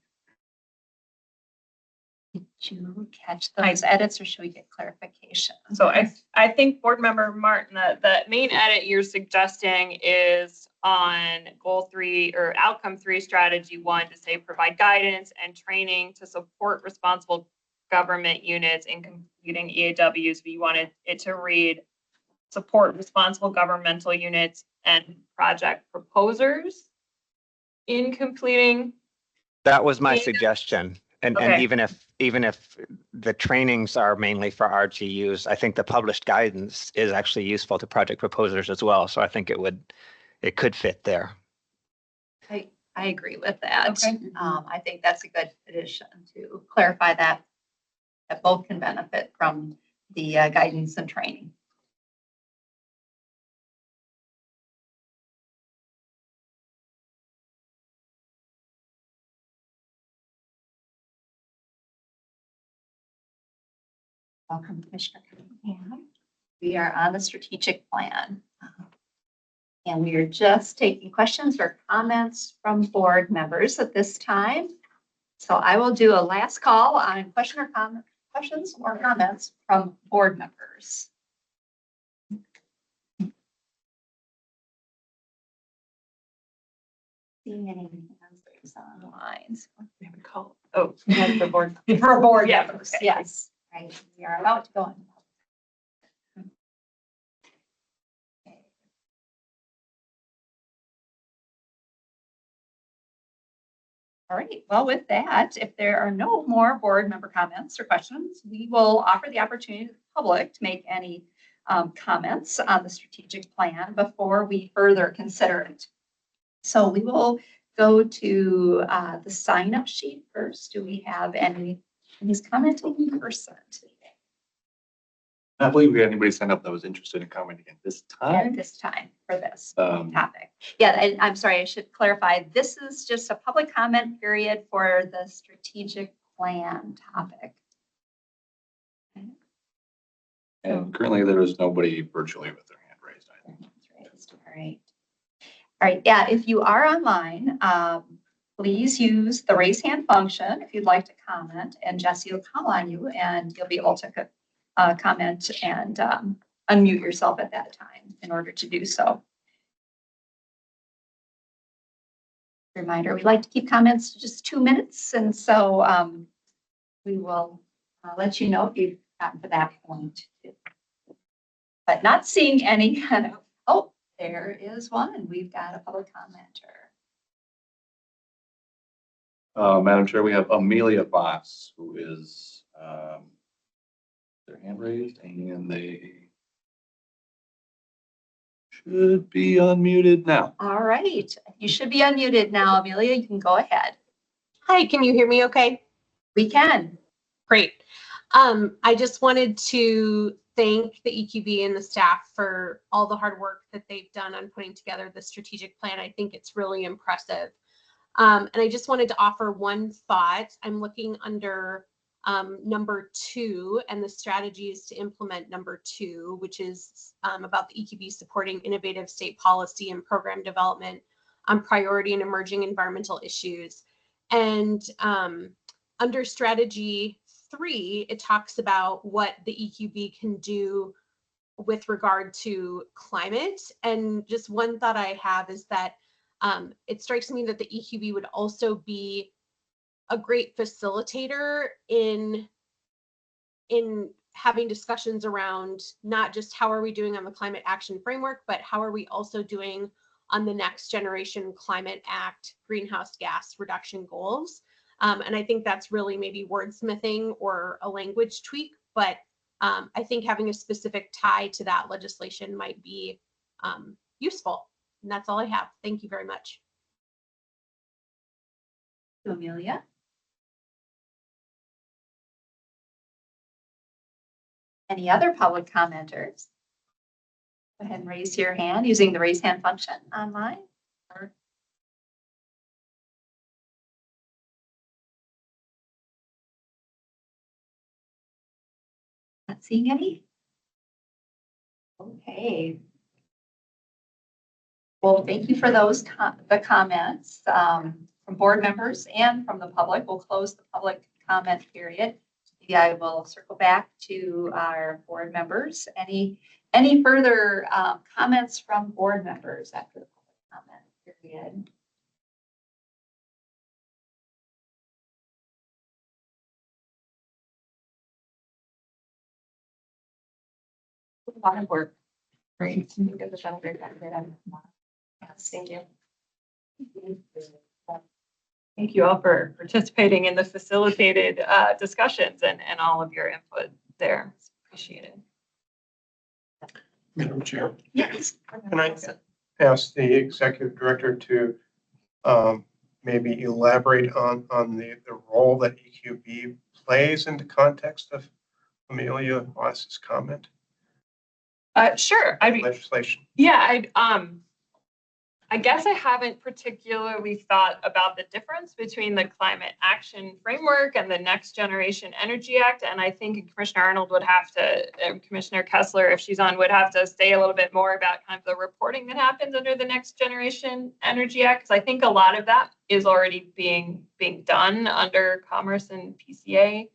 Did you catch those edits, or should we get clarification? So I think board member Martin, the main edit you're suggesting is on goal 3 or outcome 3, strategy 1, to say provide guidance and training to support responsible government units in completing EAWs. We wanted it to read support responsible governmental units and project proposers in completing. That was my suggestion. And Okay. even if the trainings are mainly for RGUs, I think the published guidance is actually useful to project proposers as well. So I think it could fit there. I agree with that. Okay. I think that's a good addition to clarify that both can benefit from the guidance and training. Welcome, Commissioner Cunningham. We are on the strategic plan. And we are just taking questions or comments from board members at this time. So I will do a last call on questions or comments from board members. Seeing any answers online. We haven't called. Oh, yeah, the board. For board Yeah, members, okay. yes. Right, we are about to go on. All right, well, with that, if there are no more board member comments or questions, we will offer the opportunity to the public to make any comments on the strategic plan before we further consider it. So we will go to the sign-up sheet first. Do we have any, who's commenting in person today? I believe we had anybody sign up that was interested in commenting at this At time. this time for this Um, topic. Yeah, and I'm sorry, I should clarify. This is just a public comment period for the strategic plan topic. And currently there is nobody virtually with their hand raised. All right. All right, yeah, if you are online, please use the raise hand function if you'd like to comment, and Jesse will call on you and you'll be able to comment and unmute yourself at that time in order to do so. Reminder, we like to keep comments to just 2 minutes, and so we will let you know if you've gotten to that point. But not seeing any kind of, oh, there is one. We've got a public commenter. Madam Chair, we have Amelia Voss, who is, their hand raised, and they should be unmuted now. All right, you should be unmuted now, Amelia. You can go ahead. Hi, can you hear me okay? We can. Great. I just wanted to thank the EQB and the staff for all the hard work that they've done on putting together the strategic plan. I think it's really impressive. And I just wanted to offer one thought. I'm looking under number 2 and the strategies to implement number 2, which is about the EQB supporting innovative state policy and program development on priority and emerging environmental issues. And under strategy 3, it talks about what the EQB can do with regard to climate. And just one thought I have is that it strikes me that the EQB would also be a great facilitator in having discussions around not just how are we doing on the climate action framework, but how are we also doing on the next generation Climate Act greenhouse gas reduction goals. And I think that's really maybe wordsmithing or a language tweak, but I think having a specific tie to that legislation might be useful. And that's all I have. Thank you very much. Amelia. Any other public commenters? Go ahead and raise your hand using the raise hand function online. Or not seeing any? Okay. Well, thank you for those the comments from board members and from the public. We'll close the public comment period. Yeah, I will circle back to our board members. Any further comments from board members after the public comment period? A lot of work. Great. Yes, thank you. Thank you all for participating in the facilitated discussions and all of your input there. It's appreciated. Madam Chair, Yes. can I ask the executive director to maybe elaborate on the role that EQB plays in the context of Amelia Voss's comment? Sure. Legislation. Yeah, I guess I haven't particularly thought about the difference between the Climate Action Framework and the Next Generation Energy Act. And I think Commissioner Arnold would have to, Commissioner Kessler, if she's on, would have to say a little bit more about kind of the reporting that happens under the Next Generation Energy Act. Because I think a lot of that is already being done under Commerce and PCA.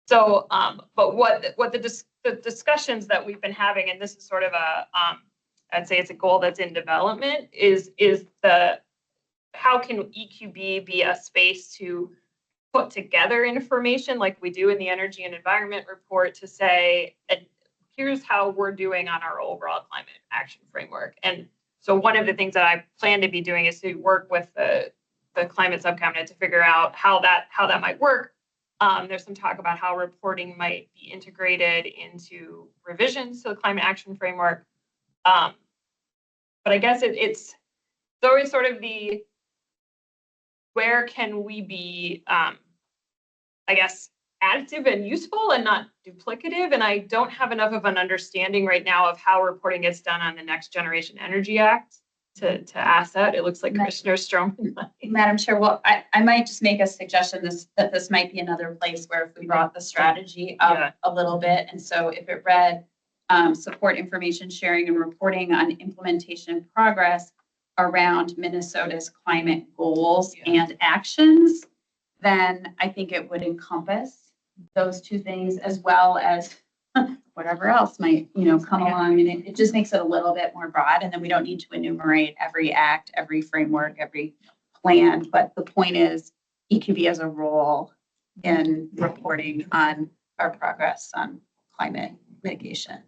So, but what the discussions that we've been having, and this is sort of a, I'd say it's a goal that's in development, is the how can EQB be a space to put together information like we do in the Energy and Environment Report to say, here's how we're doing on our overall climate action framework. And so one of the things that I plan to be doing is to work with the climate subcabinet to figure out how that might work. There's some talk about how reporting might be integrated into revisions to the climate action framework. But I guess it's always sort of the, where can we be, I guess, additive and useful and not duplicative? And I don't have enough of an understanding right now of how reporting gets done on the Next Generation Energy Act to ask that. It looks like Commissioner Stroman. Madam Chair, well, I might just make a suggestion that this might be another place where if we brought the strategy up a little bit. And so if it read support information sharing and reporting on implementation progress around Minnesota's climate goals and actions, then I think it would encompass those two things as well as whatever else might, come along. And it just makes it a little bit more broad. And then we don't need to enumerate every act, every framework, every plan. But the point is EQB has a role in reporting on our progress on climate mitigation.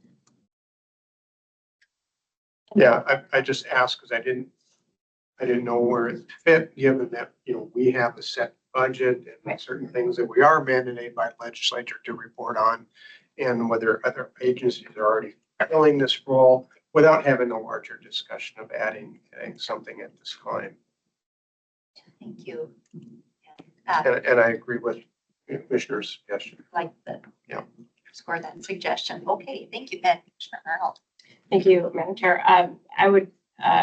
Yeah, I just asked because I didn't know where it fit, given that, we have a set budget and certain things that we are mandated by legislature to report on, and whether other agencies are already filling this role without having a larger discussion of adding something at this time. Thank you. And I agree with Commissioner's suggestion. Like the. Yeah. Score that suggestion. Okay, thank you, Ed. Commissioner Arnold. Thank you, Madam Chair. I would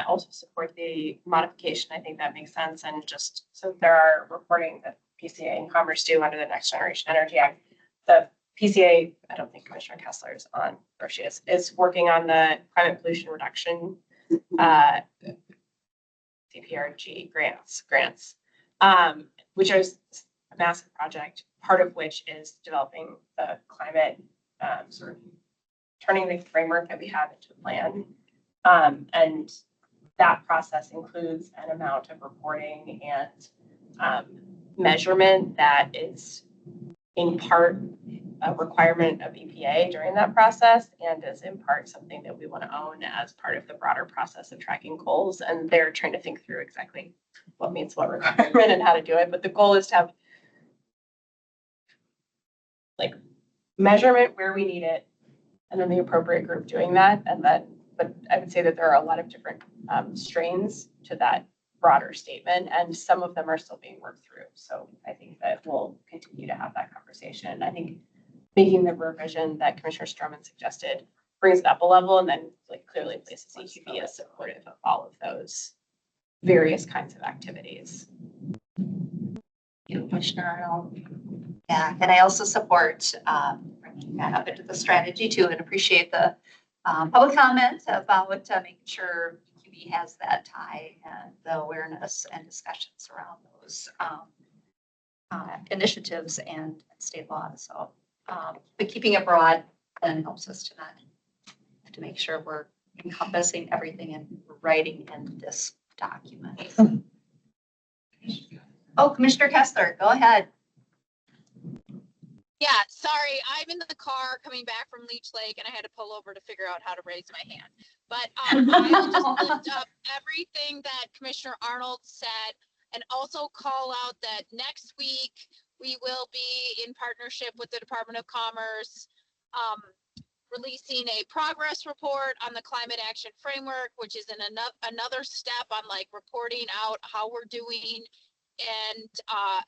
also support the modification. I think that makes sense. And just so there are reporting that PCA and Commerce do under the Next Generation Energy Act. The PCA, I don't think Commissioner Kessler is on, or she is working on the climate pollution reduction CPRG grants, which is a massive project, part of which is developing the climate sort of turning the framework that we have into a plan. And that process includes an amount of reporting and measurement that is in part a requirement of EPA during that process, and is in part something that we want to own as part of the broader process of tracking goals. And they're trying to think through exactly what means what requirement and how to do it. But the goal is to have like measurement where we need it, and then the appropriate group doing that. And then, but I would say that there are a lot of different strains to that broader statement, and some of them are still being worked through. So I think that we'll continue to have that conversation. I think making the revision that Commissioner Stroman suggested brings it up a level, and then like clearly places EQB as supportive of all of those various kinds of activities. Commissioner Arnold. Yeah, and I also support bringing that up into the strategy too, and appreciate the public comment about making sure EQB has that tie and the awareness and discussions around those initiatives and state laws. So, but keeping it broad then helps us to not have to make sure we're encompassing everything and writing in this document. Oh, Commissioner Kessler, go ahead. Yeah, sorry, I'm in the car coming back from Leech Lake and I had to pull over to figure out how to raise my hand. But I will just lift up everything that Commissioner Arnold said, and also call out that next week we will be in partnership with the Department of Commerce releasing a progress report on the climate action framework, which is another step on like reporting out how we're doing, and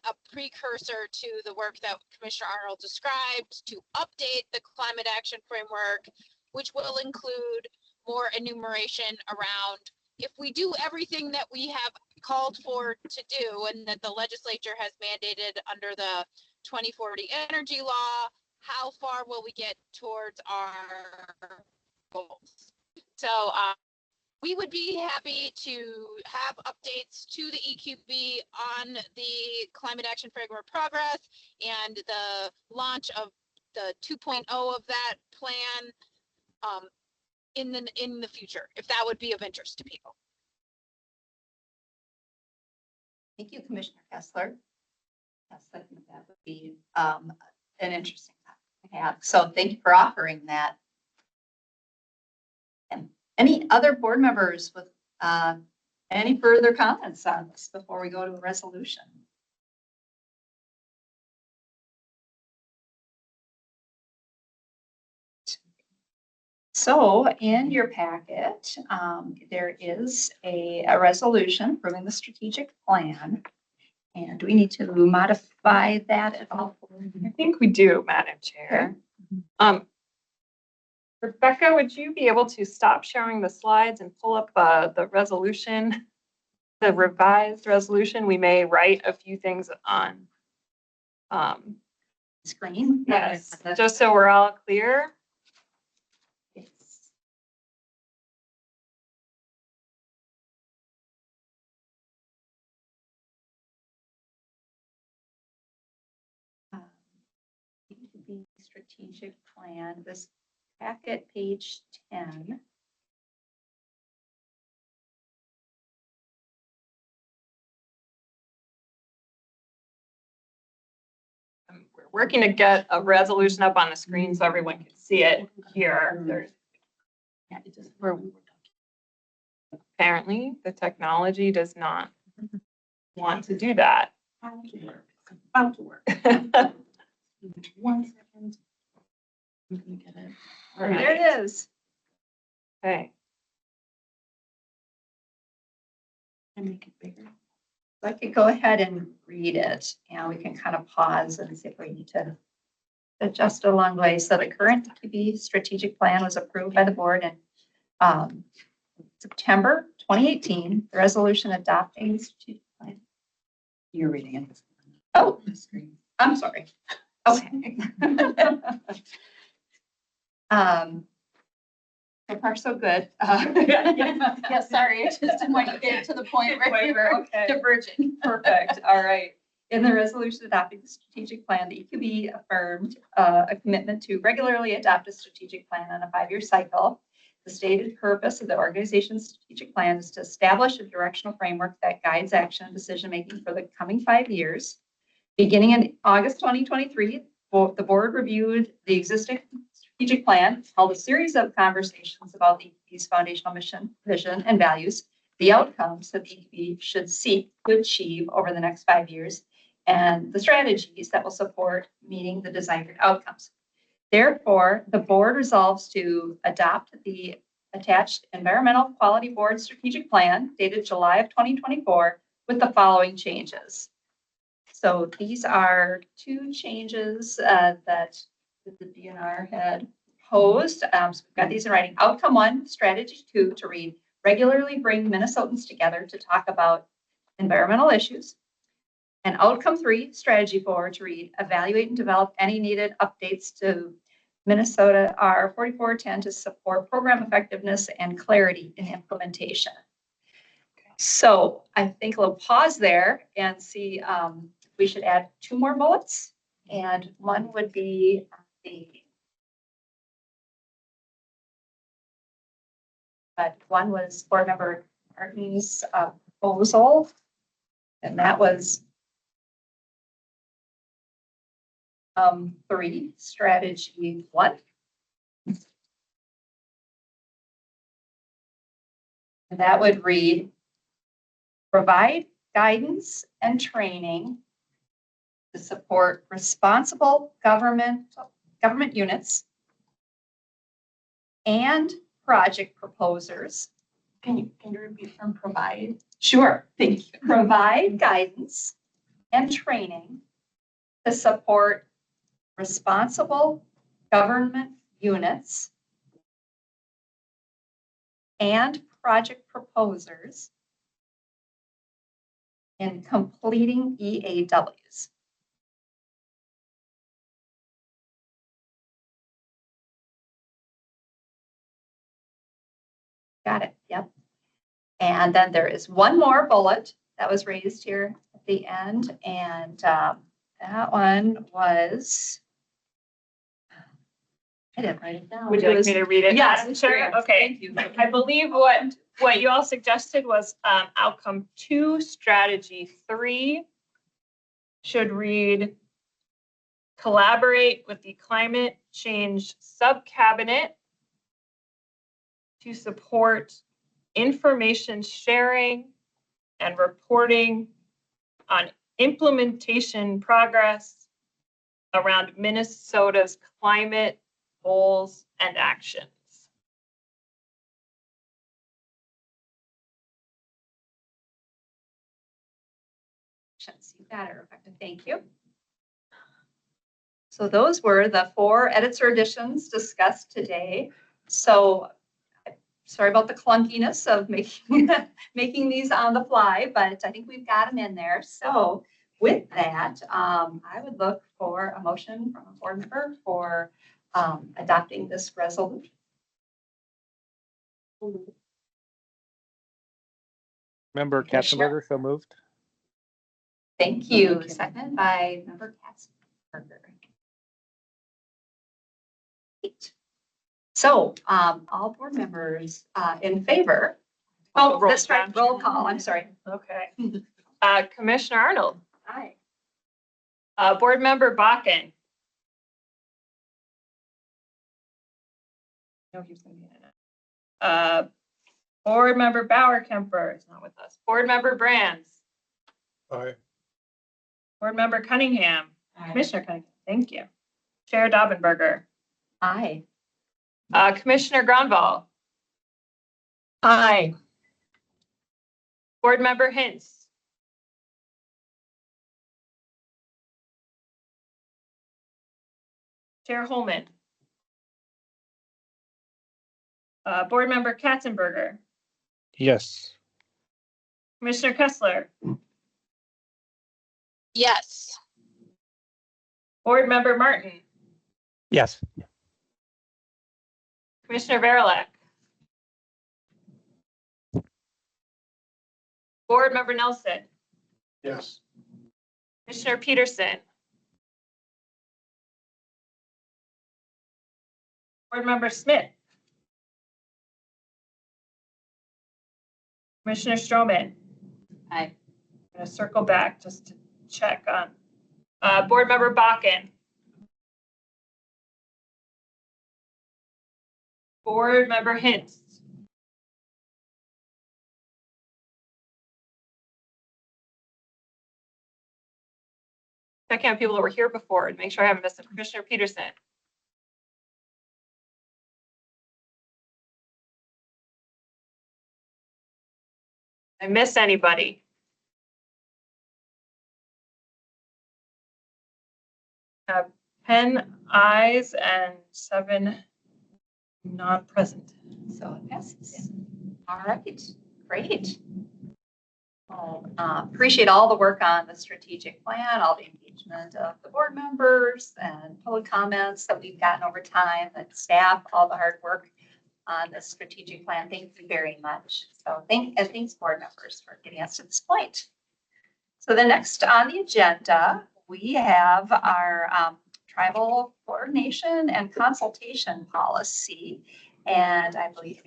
a precursor to the work that Commissioner Arnold described to update the climate action framework, which will include more enumeration around if we do everything that we have called for to do and that the legislature has mandated under the 2040 energy law, how far will we get towards our goals? So we would be happy to have updates to the EQB on the climate action framework progress and the launch of the 2.0 of that plan in the future, if that would be of interest to people. Thank you, Commissioner Kessler. Yes, I think that would be an interesting topic to have. So thank you for offering that. And any other board members with any further comments on this before we go to a resolution? So in your packet, there is a resolution approving the strategic plan. And do we need to modify that at all? I think we do, Madam Chair. Rebecca, would you be able to stop sharing the slides and pull up the resolution, the revised resolution? We may write a few things on Screen? yes, just so we're all clear. Yes. EQB strategic plan, this packet, page 10. We're working to get a resolution up on the screen so everyone can see it here. There's apparently the technology does not want to do that. About to work. 1 second. I'm gonna get it. All There right. it is. Okay. And make it bigger. So I could go ahead and read it, and we can kind of pause and see if we need to adjust along the way. So the current EQB strategic plan was approved by the board in September 2018. The resolution adopting the strategic plan. You're reading it. Oh, The screen. I'm sorry. Okay. So far, so good. Yeah, sorry, I just didn't want you to get to the point where we were Okay. diverging. Perfect. All right. In the resolution adopting the strategic plan, the EQB affirmed a commitment to regularly adopt a strategic plan on a 5-year cycle. The stated purpose of the organization's strategic plan is to establish a directional framework that guides action and decision-making for the coming 5 years. Beginning in August 2023, the board reviewed the existing strategic plan, held a series of conversations about the EQB's foundational mission, vision, and values, the outcomes that the EQB should seek to achieve over the next 5 years, and the strategies that will support meeting the desired outcomes. Therefore, the board resolves to adopt the attached Environmental Quality Board Strategic Plan dated July of 2024 with the following changes. So these are 2 changes that the DNR had posed. So we've got these in writing. Outcome 1, strategy 2 to read, regularly bring Minnesotans together to talk about environmental issues. And outcome 3, strategy 4 to read, evaluate and develop any needed updates to Minnesota R 4410 to support program effectiveness and clarity in implementation. So I think we'll pause there and see, we should add 2 more bullets. And one would be but one was board member Martin's proposal, and that was 3, strategy 1. And that would read, provide guidance and training to support responsible government units and project proposers. Can you repeat from provide? Sure, thank you. Provide guidance and training to support responsible government units and project proposers in completing EAWs. Got it, yep. And then there is one more bullet that was raised here at the end, and that one was, I didn't write it down. Would you like me to read it? Yes, Madam Chair? yes, Okay. thank you. I believe what you all suggested was outcome 2, strategy 3 should read, collaborate with the climate change subcabinet to support information sharing and reporting on implementation progress around Minnesota's climate goals and actions. You got it, Rebecca. Thank you. So those were the 4 edits or additions discussed today. So sorry about the clunkiness of making these on the fly, but I think we've got them in there. So with that, I would look for a motion from a board member for adopting this resolution. Member Commissioner. Katzenberger, so moved. Thank you. Second by member Katzenberger. Great. So, all board members, in favor? Oh, Oh, roll that's right, call. roll call, I'm sorry. Okay. Commissioner Arnold, Aye. Board Member Bakken. No, he was gonna be in it. Board Member Bauer Kemper is not with us. Board Member Brands, Aye. Board Member Cunningham, Commissioner Cunningham, thank you. Chair Dobbenberger, Aye. Commissioner Gronval, Aye. Board Member Hintz, Chair Holman, Board Member Katzenberger, Yes. Commissioner Kessler, Yes. Board Member Martin, Yes. Commissioner Verelak, Board Member Nelson, Yes. Commissioner Peterson, Board Member Smith, Commissioner Stroman. Aye. I'm gonna circle back just to check on, Board Member Bakken. Board Member Hintz. Checking on people that were here before and make sure I haven't missed them. Commissioner Peterson. I miss anybody? Have 10 ayes and 7 non-present. So it passes. All right, great. Well, appreciate all the work on the strategic plan, all the engagement of the board members and public comments that we've gotten over time, and staff, all the hard work on the strategic plan. Thank you very much. So thanks board members for getting us to this point. So the next on the agenda, we have our tribal coordination and consultation policy. And I believe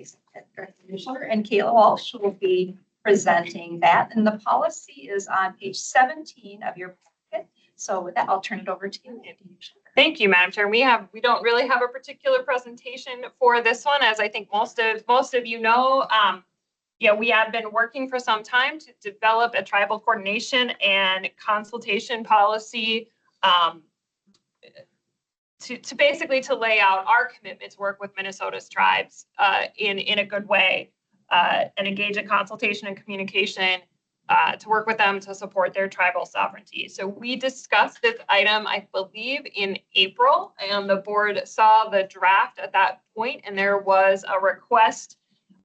Commissioner and Kayla Walsh will be presenting that. And the policy is on page 17 of your packet. So with that, I'll turn it over to you, Andy. Thank you, Madam Chair. We don't really have a particular presentation for this one, as I think most of you know. Yeah, we have been working for some time to develop a tribal coordination and consultation policy to basically to lay out our commitment to work with Minnesota's tribes in a good way and engage in consultation and communication to work with them to support their tribal sovereignty. So we discussed this item, I believe, in April, and the board saw the draft at that point, and there was a request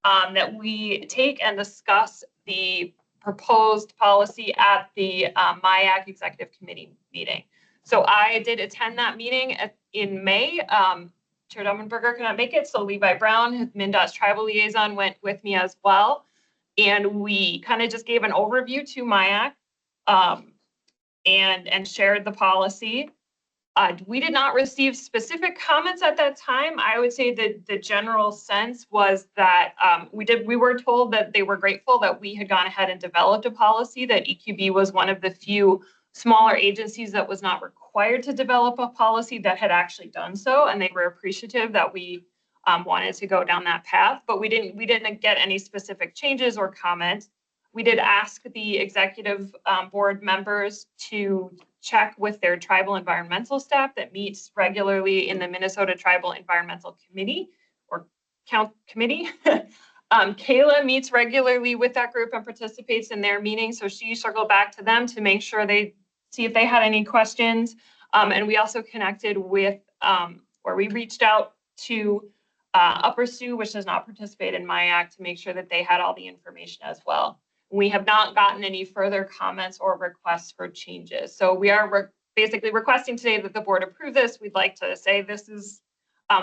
that we take and discuss the proposed policy at the MIAC Executive Committee meeting. So I did attend that meeting in May. Chair Dummenberger could not make it, so Levi Brown, MnDOT's tribal liaison, went with me as well. And we kind of just gave an overview to MIAC and shared the policy. We did not receive specific comments at that time. I would say that the general sense was that we were told that they were grateful that we had gone ahead and developed a policy, that EQB was one of the few smaller agencies that was not required to develop a policy that had actually done so, and they were appreciative that we wanted to go down that path, but we didn't get any specific changes or comments. We did ask the executive board members to check with their tribal environmental staff that meets regularly in the Minnesota Tribal Environmental Committee or Committee. Kayla meets regularly with that group and participates in their meetings, so she circled back to them to make sure they see if they had any questions. And we also connected with, or we reached out to Upper Sioux, which does not participate in MIAC, to make sure that they had all the information as well. We have not gotten any further comments or requests for changes. So we are basically requesting today that the board approve this. We'd like to say this is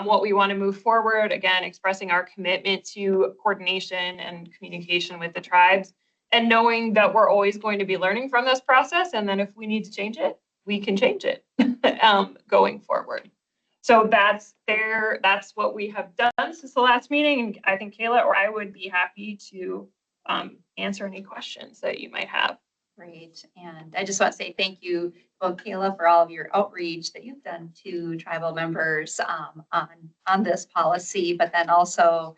what we want to move forward. Again, expressing our commitment to coordination and communication with the tribes, and knowing that we're always going to be learning from this process. And then if we need to change it, we can change it going forward. So that's what we have done since the last meeting. And I think Kayla or I would be happy to answer any questions that you might have. Great. And I just want to say thank you, well, Kayla, for all of your outreach that you've done to tribal members on this policy, but then also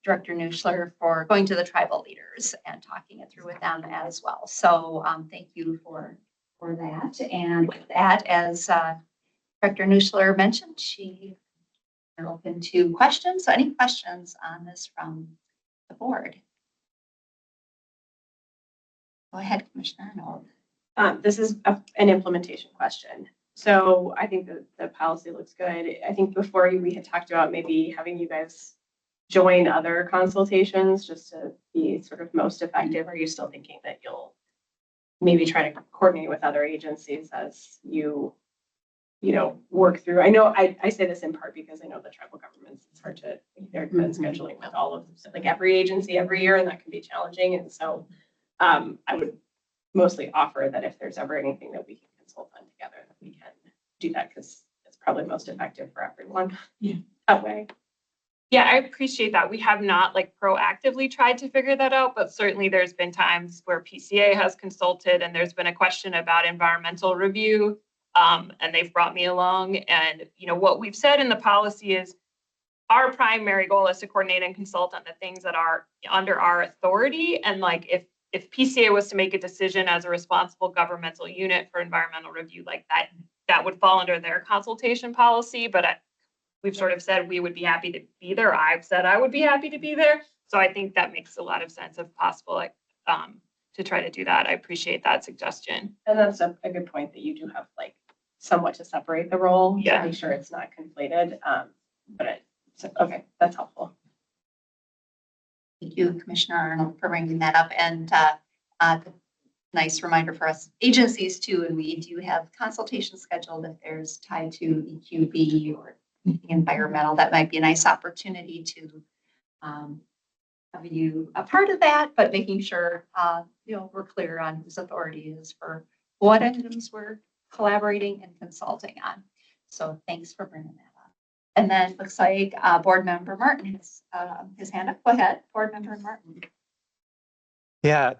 Director Nuschler for going to the tribal leaders and talking it through with them as well. So thank you for that. And with that, as Director Nuschler mentioned, she are open to questions. So any questions on this from the board? Go ahead, Commissioner Arnold. This is an implementation question. So I think the policy looks good. I think before we had talked about maybe having you guys join other consultations just to be sort of most effective. Are you still thinking that you'll maybe try to coordinate with other agencies as you work through? I know I say this in part because I know the tribal governments, it's hard to, they're scheduling with all of like every agency every year, and that can be challenging. And so I would mostly offer that if there's ever anything that we can consult on together, that we can do that because it's probably most effective for everyone. Yeah. That way. Yeah, I appreciate that. We have not like proactively tried to figure that out, but certainly there's been times where PCA has consulted and there's been a question about environmental review. And they've brought me along. And, what we've said in the policy is our primary goal is to coordinate and consult on the things that are under our authority. And like, if PCA was to make a decision as a responsible governmental unit for environmental review, like that would fall under their consultation policy. But we've sort of said we would be happy to be there. I've said I would be happy to be there. So I think that makes a lot of sense if possible, to try to do that. I appreciate that suggestion. And that's a good point that you do have like somewhat to separate the role. Yeah. To make sure it's not conflated. Okay, that's helpful. Thank you, Commissioner Arnold, for bringing that up. And nice reminder for us agencies too. And we do have consultations scheduled if there's tied to EQB or environmental. That might be a nice opportunity to have you a part of that, but making sure we're clear on whose authority is for what items we're collaborating and consulting on. So thanks for bringing that up. And then it looks like Board Member Martin has his hand up. Go ahead, Board Member Martin. Yeah,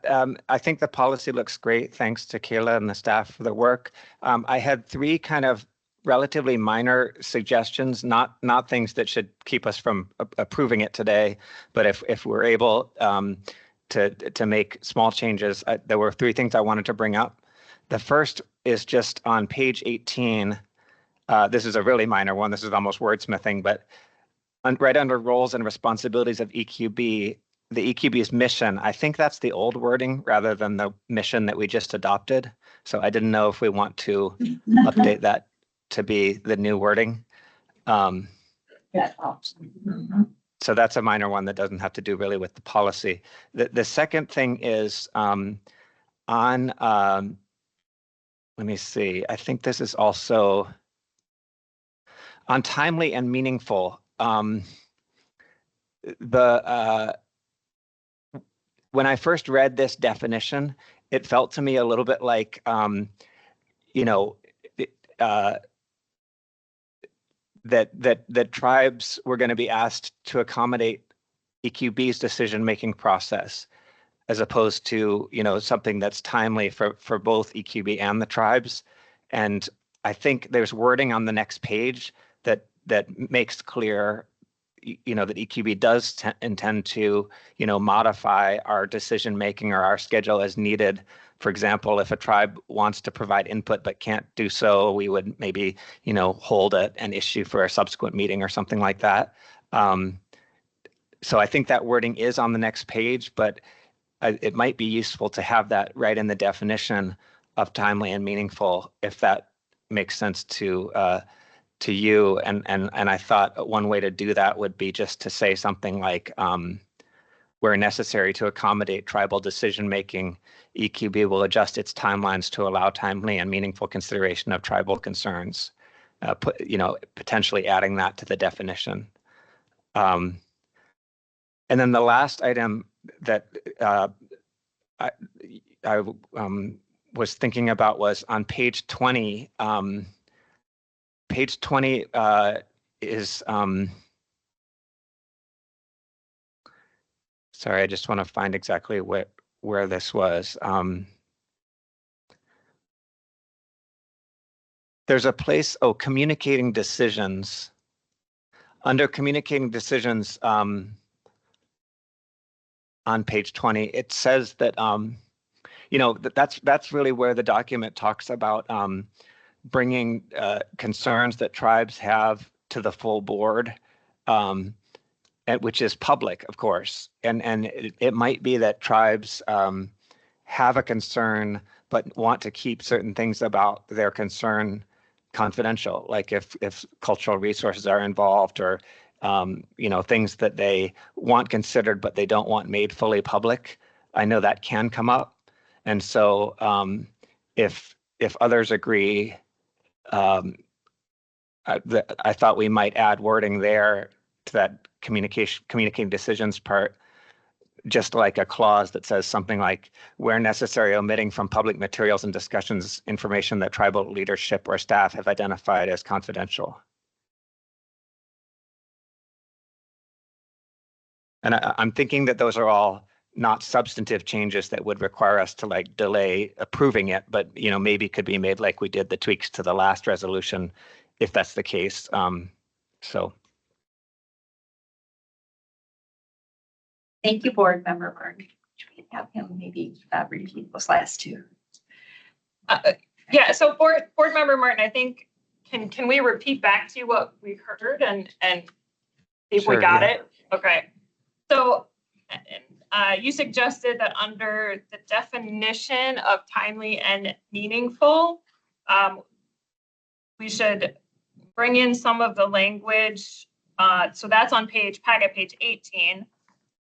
I think the policy looks great. Thanks to Kayla and the staff for the work. I had three kind of relatively minor suggestions, not things that should keep us from approving it today, but if we're able to make small changes, there were three things I wanted to bring up. The first is just on page 18. This is a really minor one. This is almost wordsmithing, but right under roles and responsibilities of EQB, the EQB's mission, I think that's the old wording rather than the mission that we just adopted. So I didn't know if we want to update that to be the new wording. Yeah. So that's a minor one that doesn't have to do really with the policy. The second thing is on, let me see, I think this is also on timely and meaningful. When I first read this definition, it felt to me a little bit like, that tribes were going to be asked to accommodate EQB's decision-making process, as opposed to, something that's timely for both EQB and the tribes. And I think there's wording on the next page that makes clear, that EQB does intend to, modify our decision-making or our schedule as needed. For example, if a tribe wants to provide input but can't do so, we would maybe, hold an issue for a subsequent meeting or something like that. So I think that wording is on the next page, but it might be useful to have that right in the definition of timely and meaningful, if that makes sense to you. And I thought one way to do that would be just to say something like, where necessary to accommodate tribal decision-making, EQB will adjust its timelines to allow timely and meaningful consideration of tribal concerns, potentially adding that to the definition. And then the last item that I was thinking about was on page 20, page 20 is, sorry, I just want to find exactly where this was. There's a place, communicating decisions. Under communicating decisions, on page 20, it says that, that's really where the document talks about bringing concerns that tribes have to the full board, and which is public, of course. And it might be that tribes have a concern, but want to keep certain things about their concern confidential, like if cultural resources are involved, or things that they want considered but they don't want made fully public. I know that can come up, and so if others agree, I thought we might add wording there to that communicating decisions part, just like a clause that says something like, where necessary, omitting from public materials and discussions information that tribal leadership or staff have identified as confidential. And I'm thinking that those are all not substantive changes that would require us to like delay approving it, but maybe could be made like we did the tweaks to the last resolution, if that's the case. So. Thank you, Board Member Martin. Should we have him maybe repeat those last two? Yeah, so Board Member Martin, I think, can we repeat back to you what we heard and see if we Sure, got yeah. it? Okay. So you suggested that under the definition of timely and meaningful, we should bring in some of the language. So that's on packet page 18.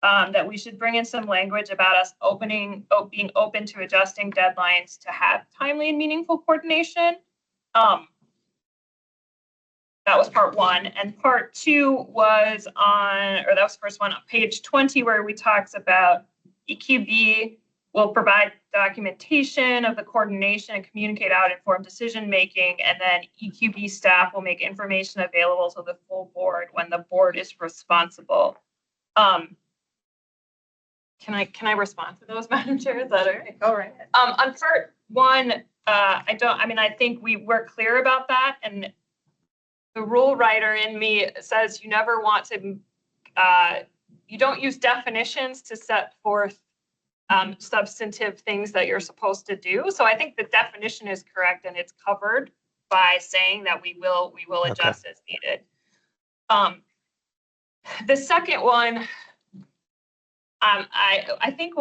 That we should bring in some language about us being open to adjusting deadlines to have timely and meaningful coordination. That was part one. And part two was that was the first one on page 20, where we talked about EQB will provide documentation of the coordination and communicate out informed decision making, and then EQB staff will make information available to the full board when the board is responsible. Can I respond to those, Madam Chair? Is that okay? Go right ahead. On part one, I think we were clear about that, and the rule writer in me says you never want to, you don't use definitions to set forth substantive things that you're supposed to do. So I think the definition is correct, and it's covered by saying that we will adjust as needed. The second one, I think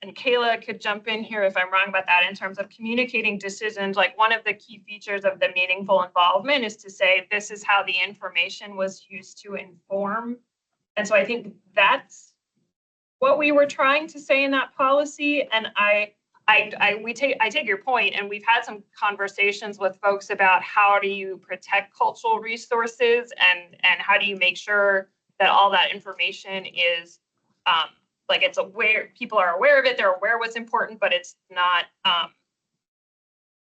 and Kayla could jump in here if I'm wrong about that, in terms of communicating decisions, like one of the key features of the meaningful involvement is to say, this is how the information was used to inform. And so I think that's what we were trying to say in that policy. And I take your point, and we've had some conversations with folks about how do you protect cultural resources, and how do you make sure that all that information is like it's aware, people are aware of it, they're aware what's important, but it's not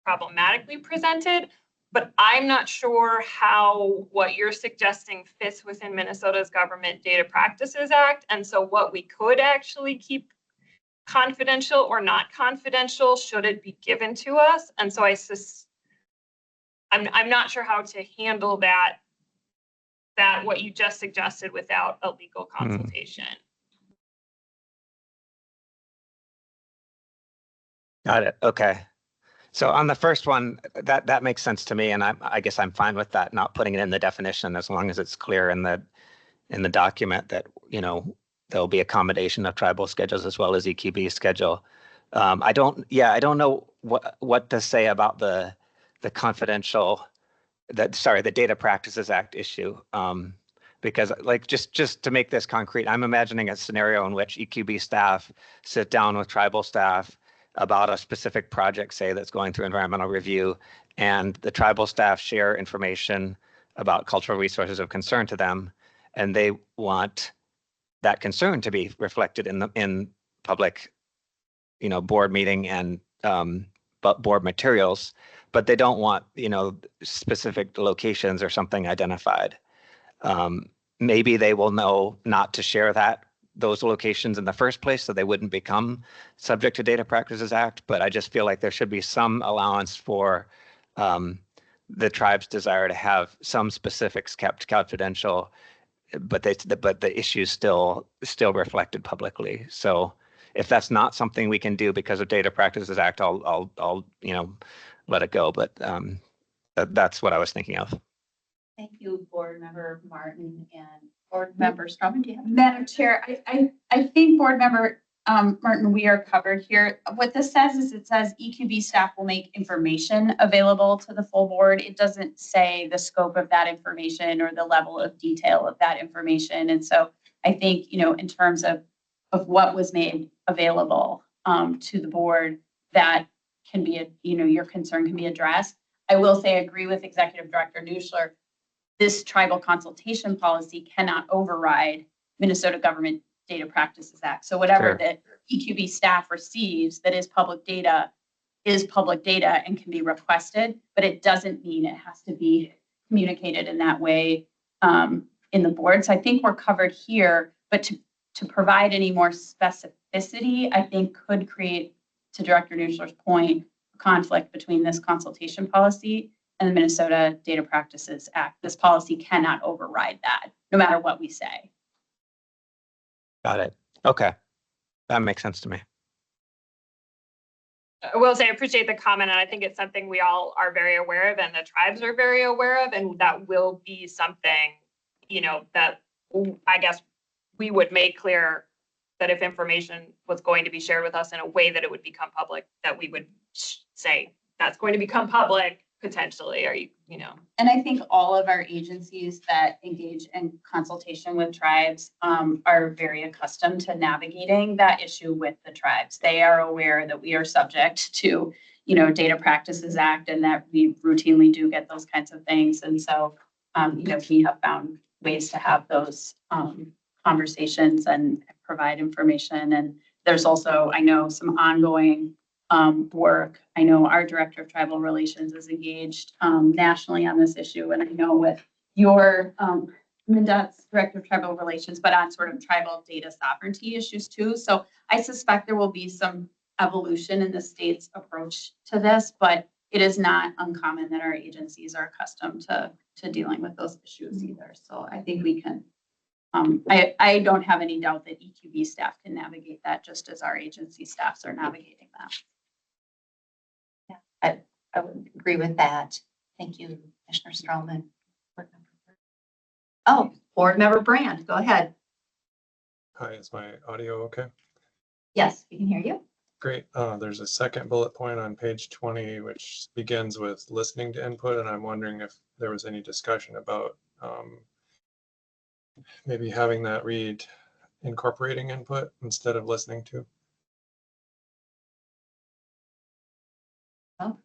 problematically presented. But I'm not sure how what you're suggesting fits within Minnesota's Government Data Practices Act. And so what we could actually keep confidential or not confidential, should it be given to us? And so I'm not sure how to handle that what you just suggested without a legal consultation. Got it. Okay. So on the first one, that makes sense to me, and I guess I'm fine with that, not putting it in the definition, as long as it's clear in the document that there'll be accommodation of tribal schedules as well as EQB schedule. I don't know what to say about the confidential, the Data Practices Act issue. Because just to make this concrete, I'm imagining a scenario in which EQB staff sit down with tribal staff about a specific project, say, that's going through environmental review, and the tribal staff share information about cultural resources of concern to them, and they want that concern to be reflected in public, board meeting and board materials. but they don't want, specific locations or something identified. Maybe they will know not to share those locations in the first place, so they wouldn't become subject to Data Practices Act. But I just feel like there should be some allowance for the tribe's desire to have some specifics kept confidential, but the issues still reflected publicly. So if that's not something we can do because of Data Practices Act, I'll let it go. But that's what I was thinking of. Thank you, Board Member Martin and Board Member Stroman. Do you have? Madam Chair, I think Board Member Martin, we are covered here. What this says is it says EQB staff will make information available to the full board. It doesn't say the scope of that information or the level of detail of that information. And so I think, in terms of what was made available to the board, that can be, your concern can be addressed. I will say I agree with Executive Director Nuschler. This tribal consultation policy cannot override Minnesota Government Data Practices Act. So whatever the EQB staff receives that is public data and can be requested, but it doesn't mean it has to be communicated in that way in the board. So I think we're covered here, but to provide any more specificity, I think could create, to Director Nuschler's point, a conflict between this consultation policy and the Minnesota Data Practices Act. This policy cannot override that, no matter what we say. Got it. Okay. That makes sense to me. I will say I appreciate the comment, and I think it's something we all are very aware of and the tribes are very aware of, and that will be something, that I guess we would make clear that if information was going to be shared with us in a way that it would become public, that we would say that's going to become public potentially, And I think all of our agencies that engage in consultation with tribes are very accustomed to navigating that issue with the tribes. They are aware that we are subject to, Data Practices Act, and that we routinely do get those kinds of things. And so, we have found ways to have those conversations and provide information. And there's also, I know, some ongoing work. I know our Director of Tribal Relations is engaged nationally on this issue, and I know with your MnDOT's Director of Tribal Relations, but on sort of tribal data sovereignty issues too. So I suspect there will be some evolution in the state's approach to this, but it is not uncommon that our agencies are accustomed to dealing with those issues either. So I think we can. I don't have any doubt that EQB staff can navigate that just as our agency staffs are navigating that. I would agree with that. Thank you, Commissioner Stroman. Oh, Board Member Brand, go ahead. Hi, is my audio okay? Yes, we can hear you. Great. There's a second bullet point on page 20, which begins with listening to input, and I'm wondering if there was any discussion about maybe having that read incorporating input instead of listening to. Oh.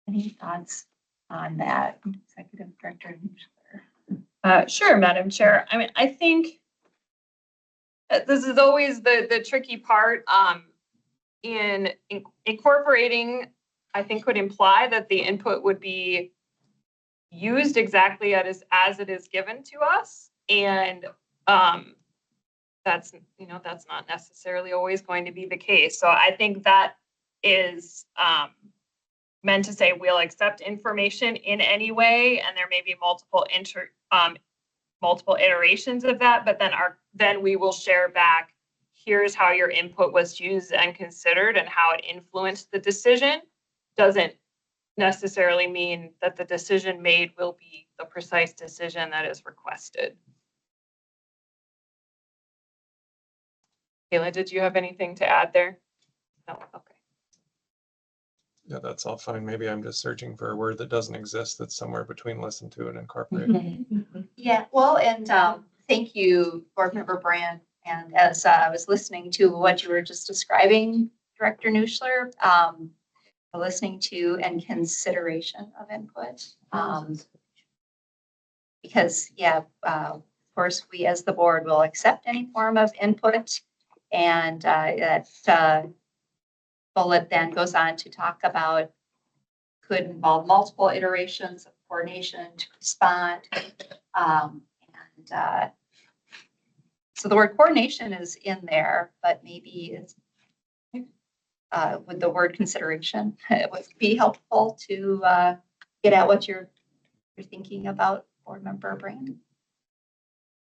Any thoughts on that, Executive Director? Sure, Madam Chair. I mean, I think this is always the tricky part. In incorporating, I think could imply that the input would be used exactly as it is given to us, and that's not necessarily always going to be the case. So I think that is meant to say we'll accept information in any way, and there may be multiple iterations of that, but then we will share back, here's how your input was used and considered and how it influenced the decision. Doesn't necessarily mean that the decision made will be the precise decision that is requested. Kayla, did you have anything to add there? No, okay. Yeah, that's all fine. Maybe I'm just searching for a word that doesn't exist that's somewhere between listen to and incorporate. Yeah, well, and thank you, Board Member Brand. And as I was listening to what you were just describing, Director Nuschler, listening to and consideration of input. Because, of course, we as the board will accept any form of input, and that bullet then goes on to talk about could involve multiple iterations of coordination to respond. So the word coordination is in there, but maybe it's with the word consideration, it would be helpful to get at what you're thinking about, Board Member Brand.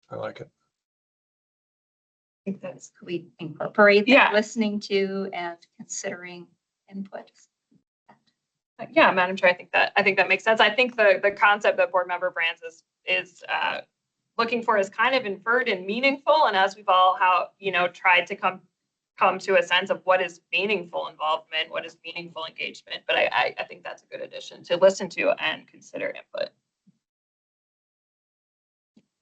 I like it. I think that's, could we incorporate Yeah. that listening to and considering input? Yeah, Madam Chair, I think that makes sense. I think the concept that Board Member Brands is looking for is kind of inferred and meaningful. And as we've all tried to come to a sense of what is meaningful involvement, what is meaningful engagement. But I think that's a good addition to listen to and consider input.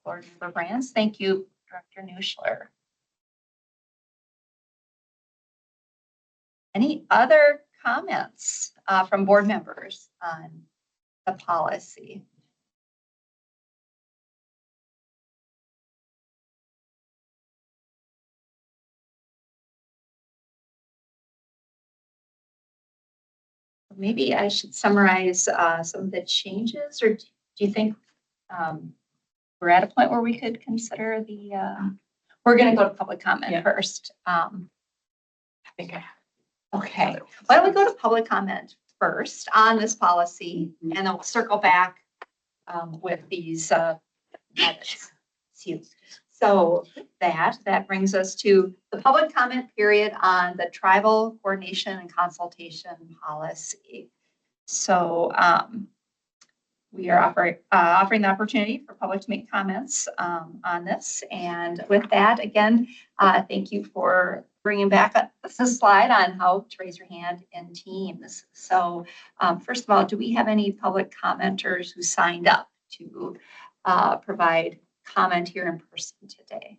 Board Member Brands, thank you, Director Nuschler. Any other comments from board members on the policy? Maybe I should summarize some of the changes, or do you think we're at a point where we could consider we're going to go to public comment first. I think I have. Okay, why don't we go to public comment first on this policy, and then we'll circle back with these edits. So that brings us to the public comment period on the tribal coordination and consultation policy. So we are offering the opportunity for public to make comments on this. And with that, again, thank you for bringing back this slide on how to raise your hand in teams. So first of all, do we have any public commenters who signed up to provide comment here in person today?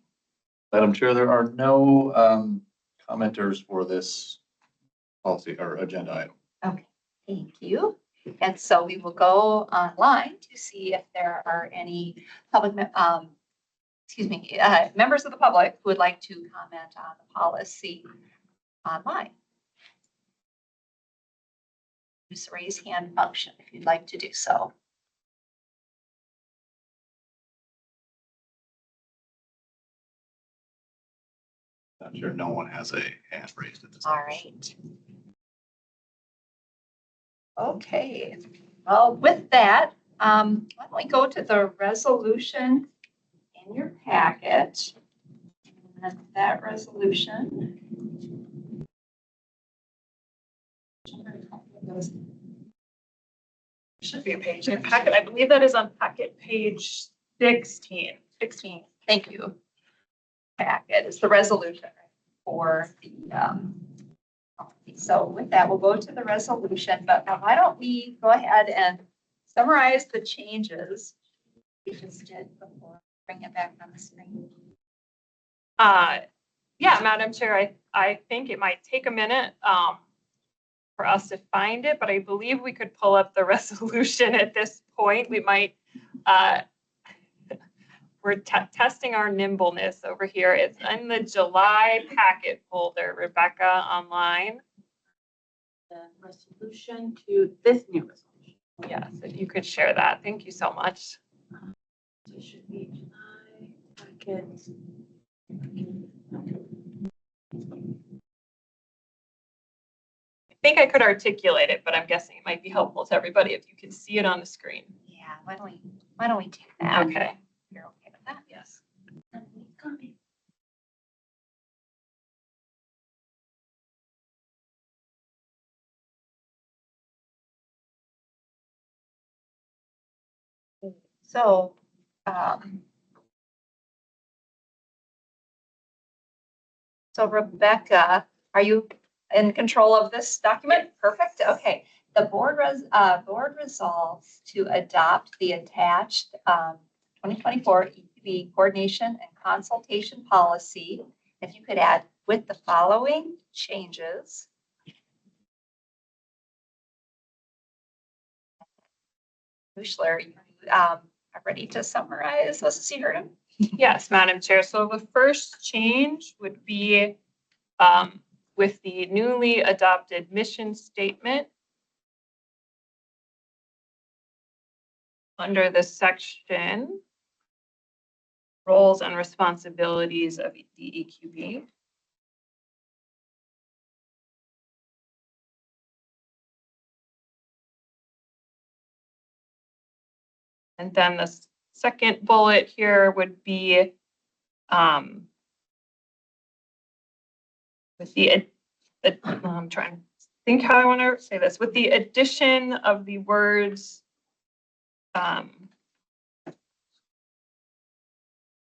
Madam Chair, there are no commenters for this policy or agenda item. Okay, thank you. And so we will go online to see if there are any public, members of the public who would like to comment on the policy online. Use the raise hand function if you'd like to do so. I'm sure no one has a hand raised at this All time. right. Okay, well, with that, why don't we go to the resolution in your packet? And that resolution. Should be a page in packet. I believe that is on packet page 16. 16, thank you. Packet is the resolution for the, so with that, we'll go to the resolution, but why don't we go ahead and summarize the changes we just did before, bring it back on the screen. Yeah, Madam Chair, I think it might take a minute for us to find it, but I believe we could pull up the resolution at this point. We might, we're testing our nimbleness over here. It's in the July packet folder, Rebecca, online. The resolution to this new resolution. Yes, if you could share that. Thank you so much. So it should be July packet. I think I could articulate it, but I'm guessing it might be helpful to everybody if you can see it on the screen. Yeah, why don't we take that? Okay. You're okay with that? Yes. So, so Rebecca, are you in control of this document? Perfect. Okay. The board resolves to adopt the attached 2024 EQB coordination and consultation policy. If you could add with the following changes. Nuschler, you are ready to summarize this as you heard him? Yes, Madam Chair. So the first change would be with the newly adopted mission statement under the section roles and responsibilities of the EQB. And then the second bullet here would be with the, I'm trying to think how I want to say this, with the addition of the words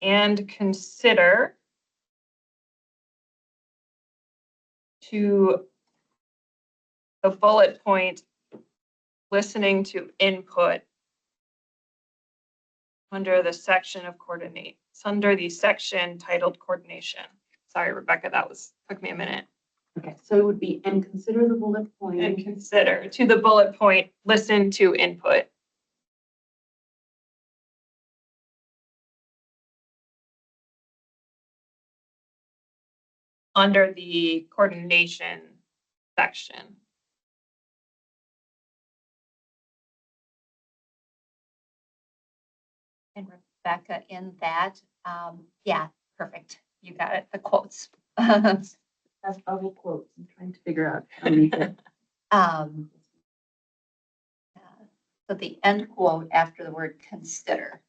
and consider to the bullet point, listening to input under the section of coordinate, it's under the section titled coordination. Sorry, Rebecca, took me a minute. Okay, so it would be, and consider the bullet point. And consider to the bullet point, listen to input. Under the coordination section. And Rebecca, in that, yeah, perfect. You got it, the quotes. That's bubble quotes. I'm trying to figure out how to make it. So the end quote after the word consider.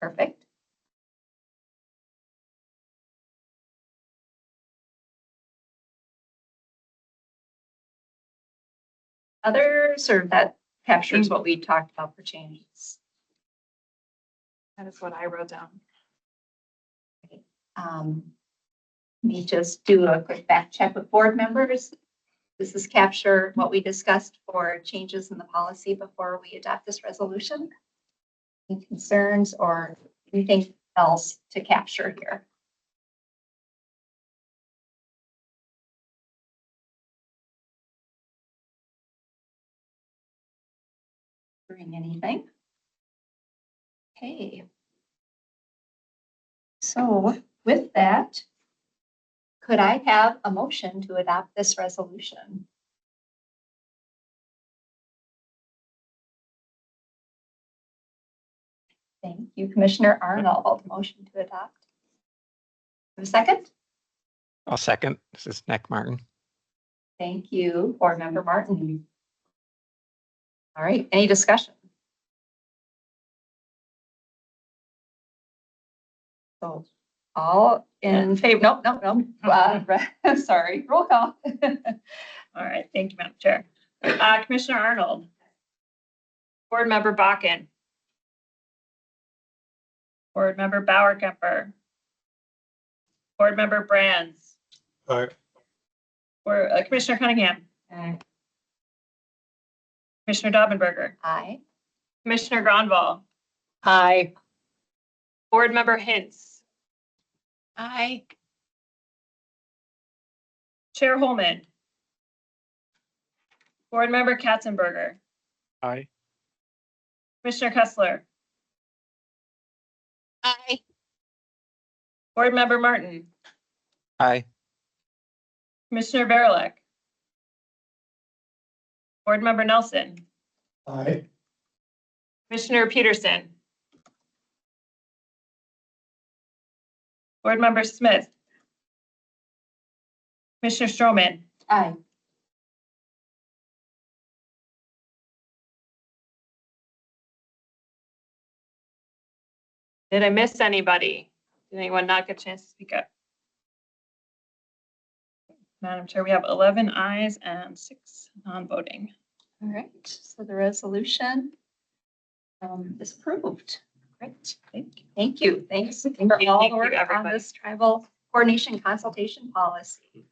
Perfect. Others, or that captures what we talked about for changes? That is what I wrote down. Let me just do a quick fact check with board members. Does this capture what we discussed for changes in the policy before we adopt this resolution? Any concerns or anything else to capture here? Bring anything? Okay. So with that, could I have a motion to adopt this resolution? Thank you, Commissioner Arnold. Motion to adopt. Have a second? I'll second. This is Nick Martin. Thank you, Board Member Martin. All right, any discussion? So all in favor, no. Sorry, roll call. All right, thank you, Madam Chair. Commissioner Arnold. Board Member Bakken. Board Member Bauer-Kemper. Board Member Brands. Aye. Or Commissioner Cunningham. Aye. Commissioner Daubenberger. Aye. Commissioner Gronval. Aye. Board Member Hintz. Aye. Chair Holman. Board Member Katzenberger. Aye. Commissioner Kessler. Aye. Board Member Martin. Aye. Commissioner Verilick. Board Member Nelson. Aye. Commissioner Peterson. Board Member Smith. Commissioner Stroman. Aye. Did I miss anybody? Did anyone not get a chance to speak up? Madam Chair, we have 11 ayes and 6 non-voting. All right, so the resolution is approved. Great, thank you. Thanks for you, all thank the you, work on everybody. this tribal coordination consultation policy.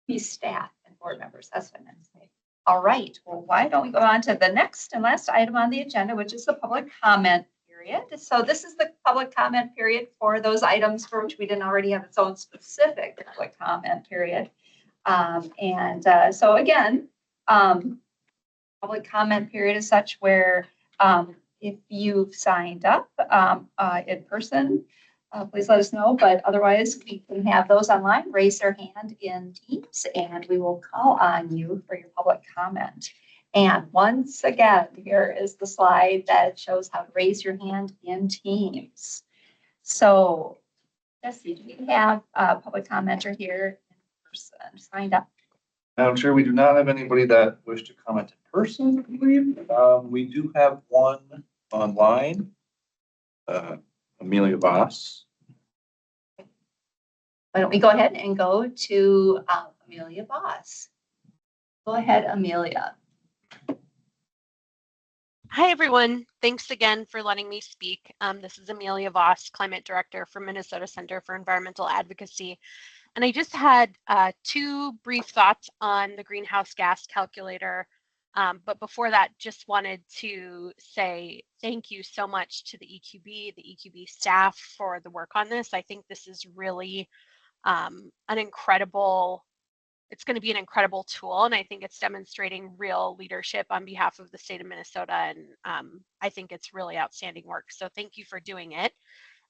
These staff and board members, that's what I meant to say. All right, well, why don't we go on to the next and last item on the agenda, which is the public comment period. So this is the public comment period for those items for which we didn't already have its own specific public comment period. So again, public comment period is such where if you've signed up in person, please let us know. But otherwise, we can have those online. Raise their hand in Teams, and we will call on you for your public comment. And once again, here is the slide that shows how to raise your hand in Teams. So, Jesse, do we have a public commenter here in person signed up? Madam Chair, we do not have anybody that wish to comment in person, I believe. We do have one online, Amelia Voss. Why don't we go ahead and go to Amelia Voss? Go ahead, Amelia. Hi, everyone. Thanks again for letting me speak. This is Amelia Voss, Climate Director for Minnesota Center for Environmental Advocacy. And I just had 2 brief thoughts on the greenhouse gas calculator. But before that, just wanted to say thank you so much to the EQB staff for the work on this. I think this is really it's going to be an incredible tool, and I think it's demonstrating real leadership on behalf of the state of Minnesota, and I think it's really outstanding work. So thank you for doing it.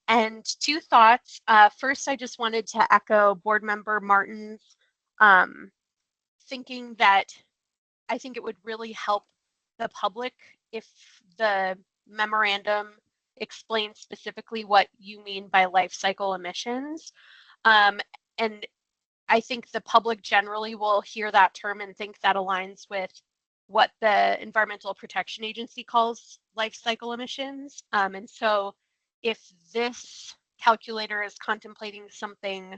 And 2 thoughts. First, I just wanted to echo Board Member Martin's thinking that I think it would really help the public if the memorandum explains specifically what you mean by life cycle emissions. And I think the public generally will hear that term and think that aligns with what the Environmental Protection Agency calls life cycle emissions. And so if this calculator is contemplating something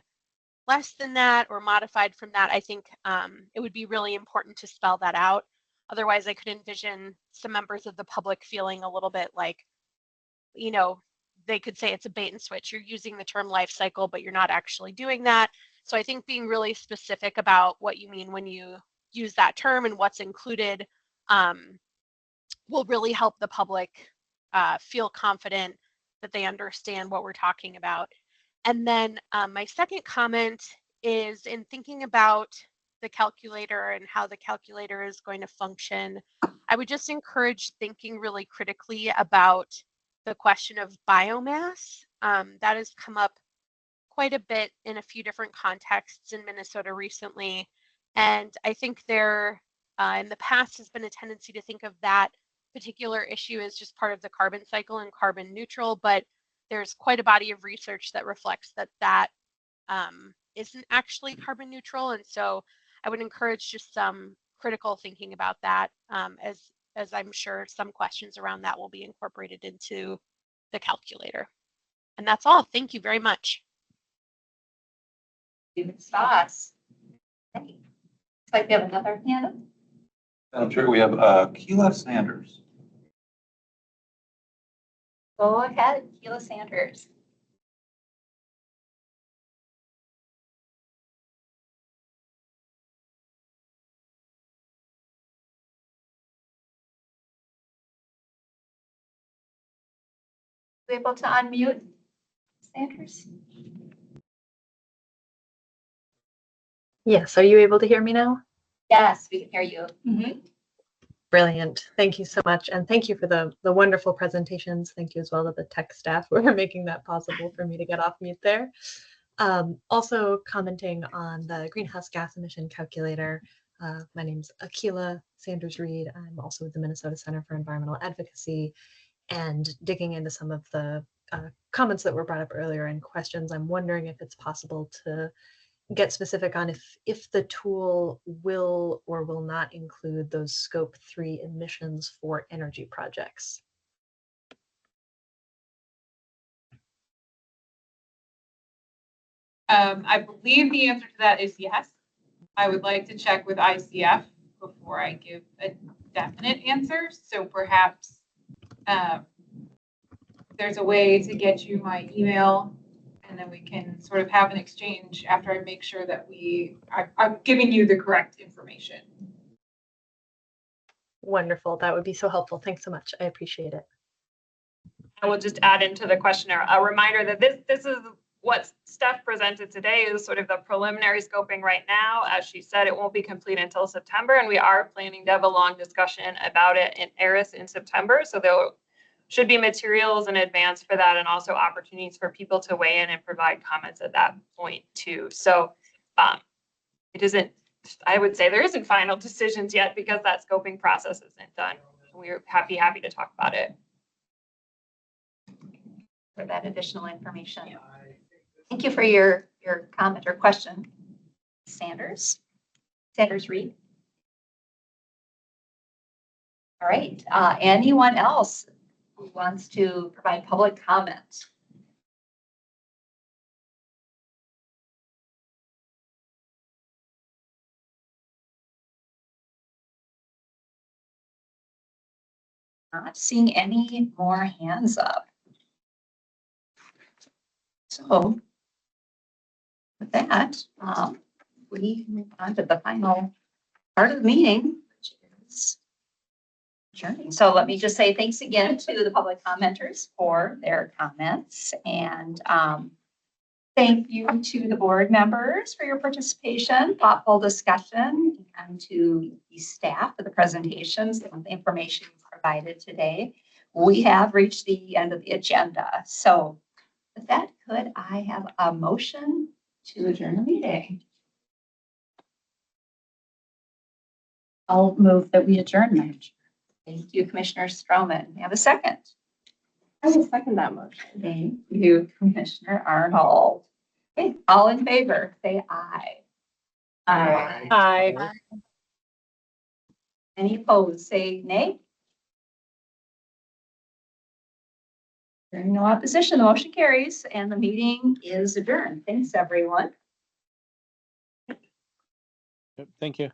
less than that or modified from that, I think it would be really important to spell that out. Otherwise, I could envision some members of the public feeling a little bit like, you know, they could say it's a bait and switch. You're using the term life cycle, but you're not actually doing that. So I think being really specific about what you mean when you use that term and what's included will really help the public feel confident that they understand what we're talking about. And then my second comment is in thinking about the calculator and how the calculator is going to function, I would just encourage thinking really critically about the question of biomass. That has come up quite a bit in a few different contexts in Minnesota recently. And I think there in the past has been a tendency to think of that particular issue as just part of the carbon cycle and carbon neutral, but there's quite a body of research that reflects that that isn't actually carbon neutral. And so I would encourage just some critical thinking about that as I'm sure some questions around that will be incorporated into the calculator. And that's all. Thank you very much. Ms. Voss. Looks like we have another hand. Madam Chair, we have Keela Sanders. Go ahead, Keela Sanders. You able to unmute, Sanders? Yes, are you able to hear me now? Yes, we can hear you. Brilliant. Thank you so much. And thank you for the wonderful presentations. Thank you as well to the tech staff who are making that possible for me to get off mute there. Also commenting on the greenhouse gas emission calculator. My name's Akila Sanders Reed. I'm also with the Minnesota Center for Environmental Advocacy, and digging into some of the comments that were brought up earlier and questions. I'm wondering if it's possible to get specific on if the tool will or will not include those scope 3 emissions for energy projects. I believe the answer to that is yes. I would like to check with ICF before I give a definite answer. So perhaps there's a way to get you my email, and then we can sort of have an exchange after I make sure that I'm giving you the correct information. Wonderful. That would be so helpful. Thanks so much. I appreciate it. I will just add into the questionnaire a reminder that this is what Steph presented today is sort of the preliminary scoping right now. As she said, it won't be complete until September, and we are planning to have a long discussion about it in ARIS in September. So should be materials in advance for that and also opportunities for people to weigh in and provide comments at that point too. So it isn't, I would say there isn't final decisions yet because that scoping process isn't done. We're happy to talk about it. For that additional information. Thank you for your comment or question. Sanders Reed. All right, anyone else who wants to provide public comment? Not seeing any more hands up. So with that, we move on to the final part of the meeting, which is adjourning. So let me just say thanks again to the public commenters for their comments, and thank you to the board members for your participation, thoughtful discussion, and to the staff for the presentations and the information provided today. We have reached the end of the agenda. So with that, could I have a motion to adjourn the meeting? I'll move that we adjourn, Madam Chair. Thank you, Commissioner Stroman. May I have a second? I will second that motion. Thank you, Commissioner Arnold. Okay, all in favor, say aye. Aye. Aye. Any opposed, say nay. Hearing no opposition, the motion carries and the meeting is adjourned. Thanks, everyone. Thank you.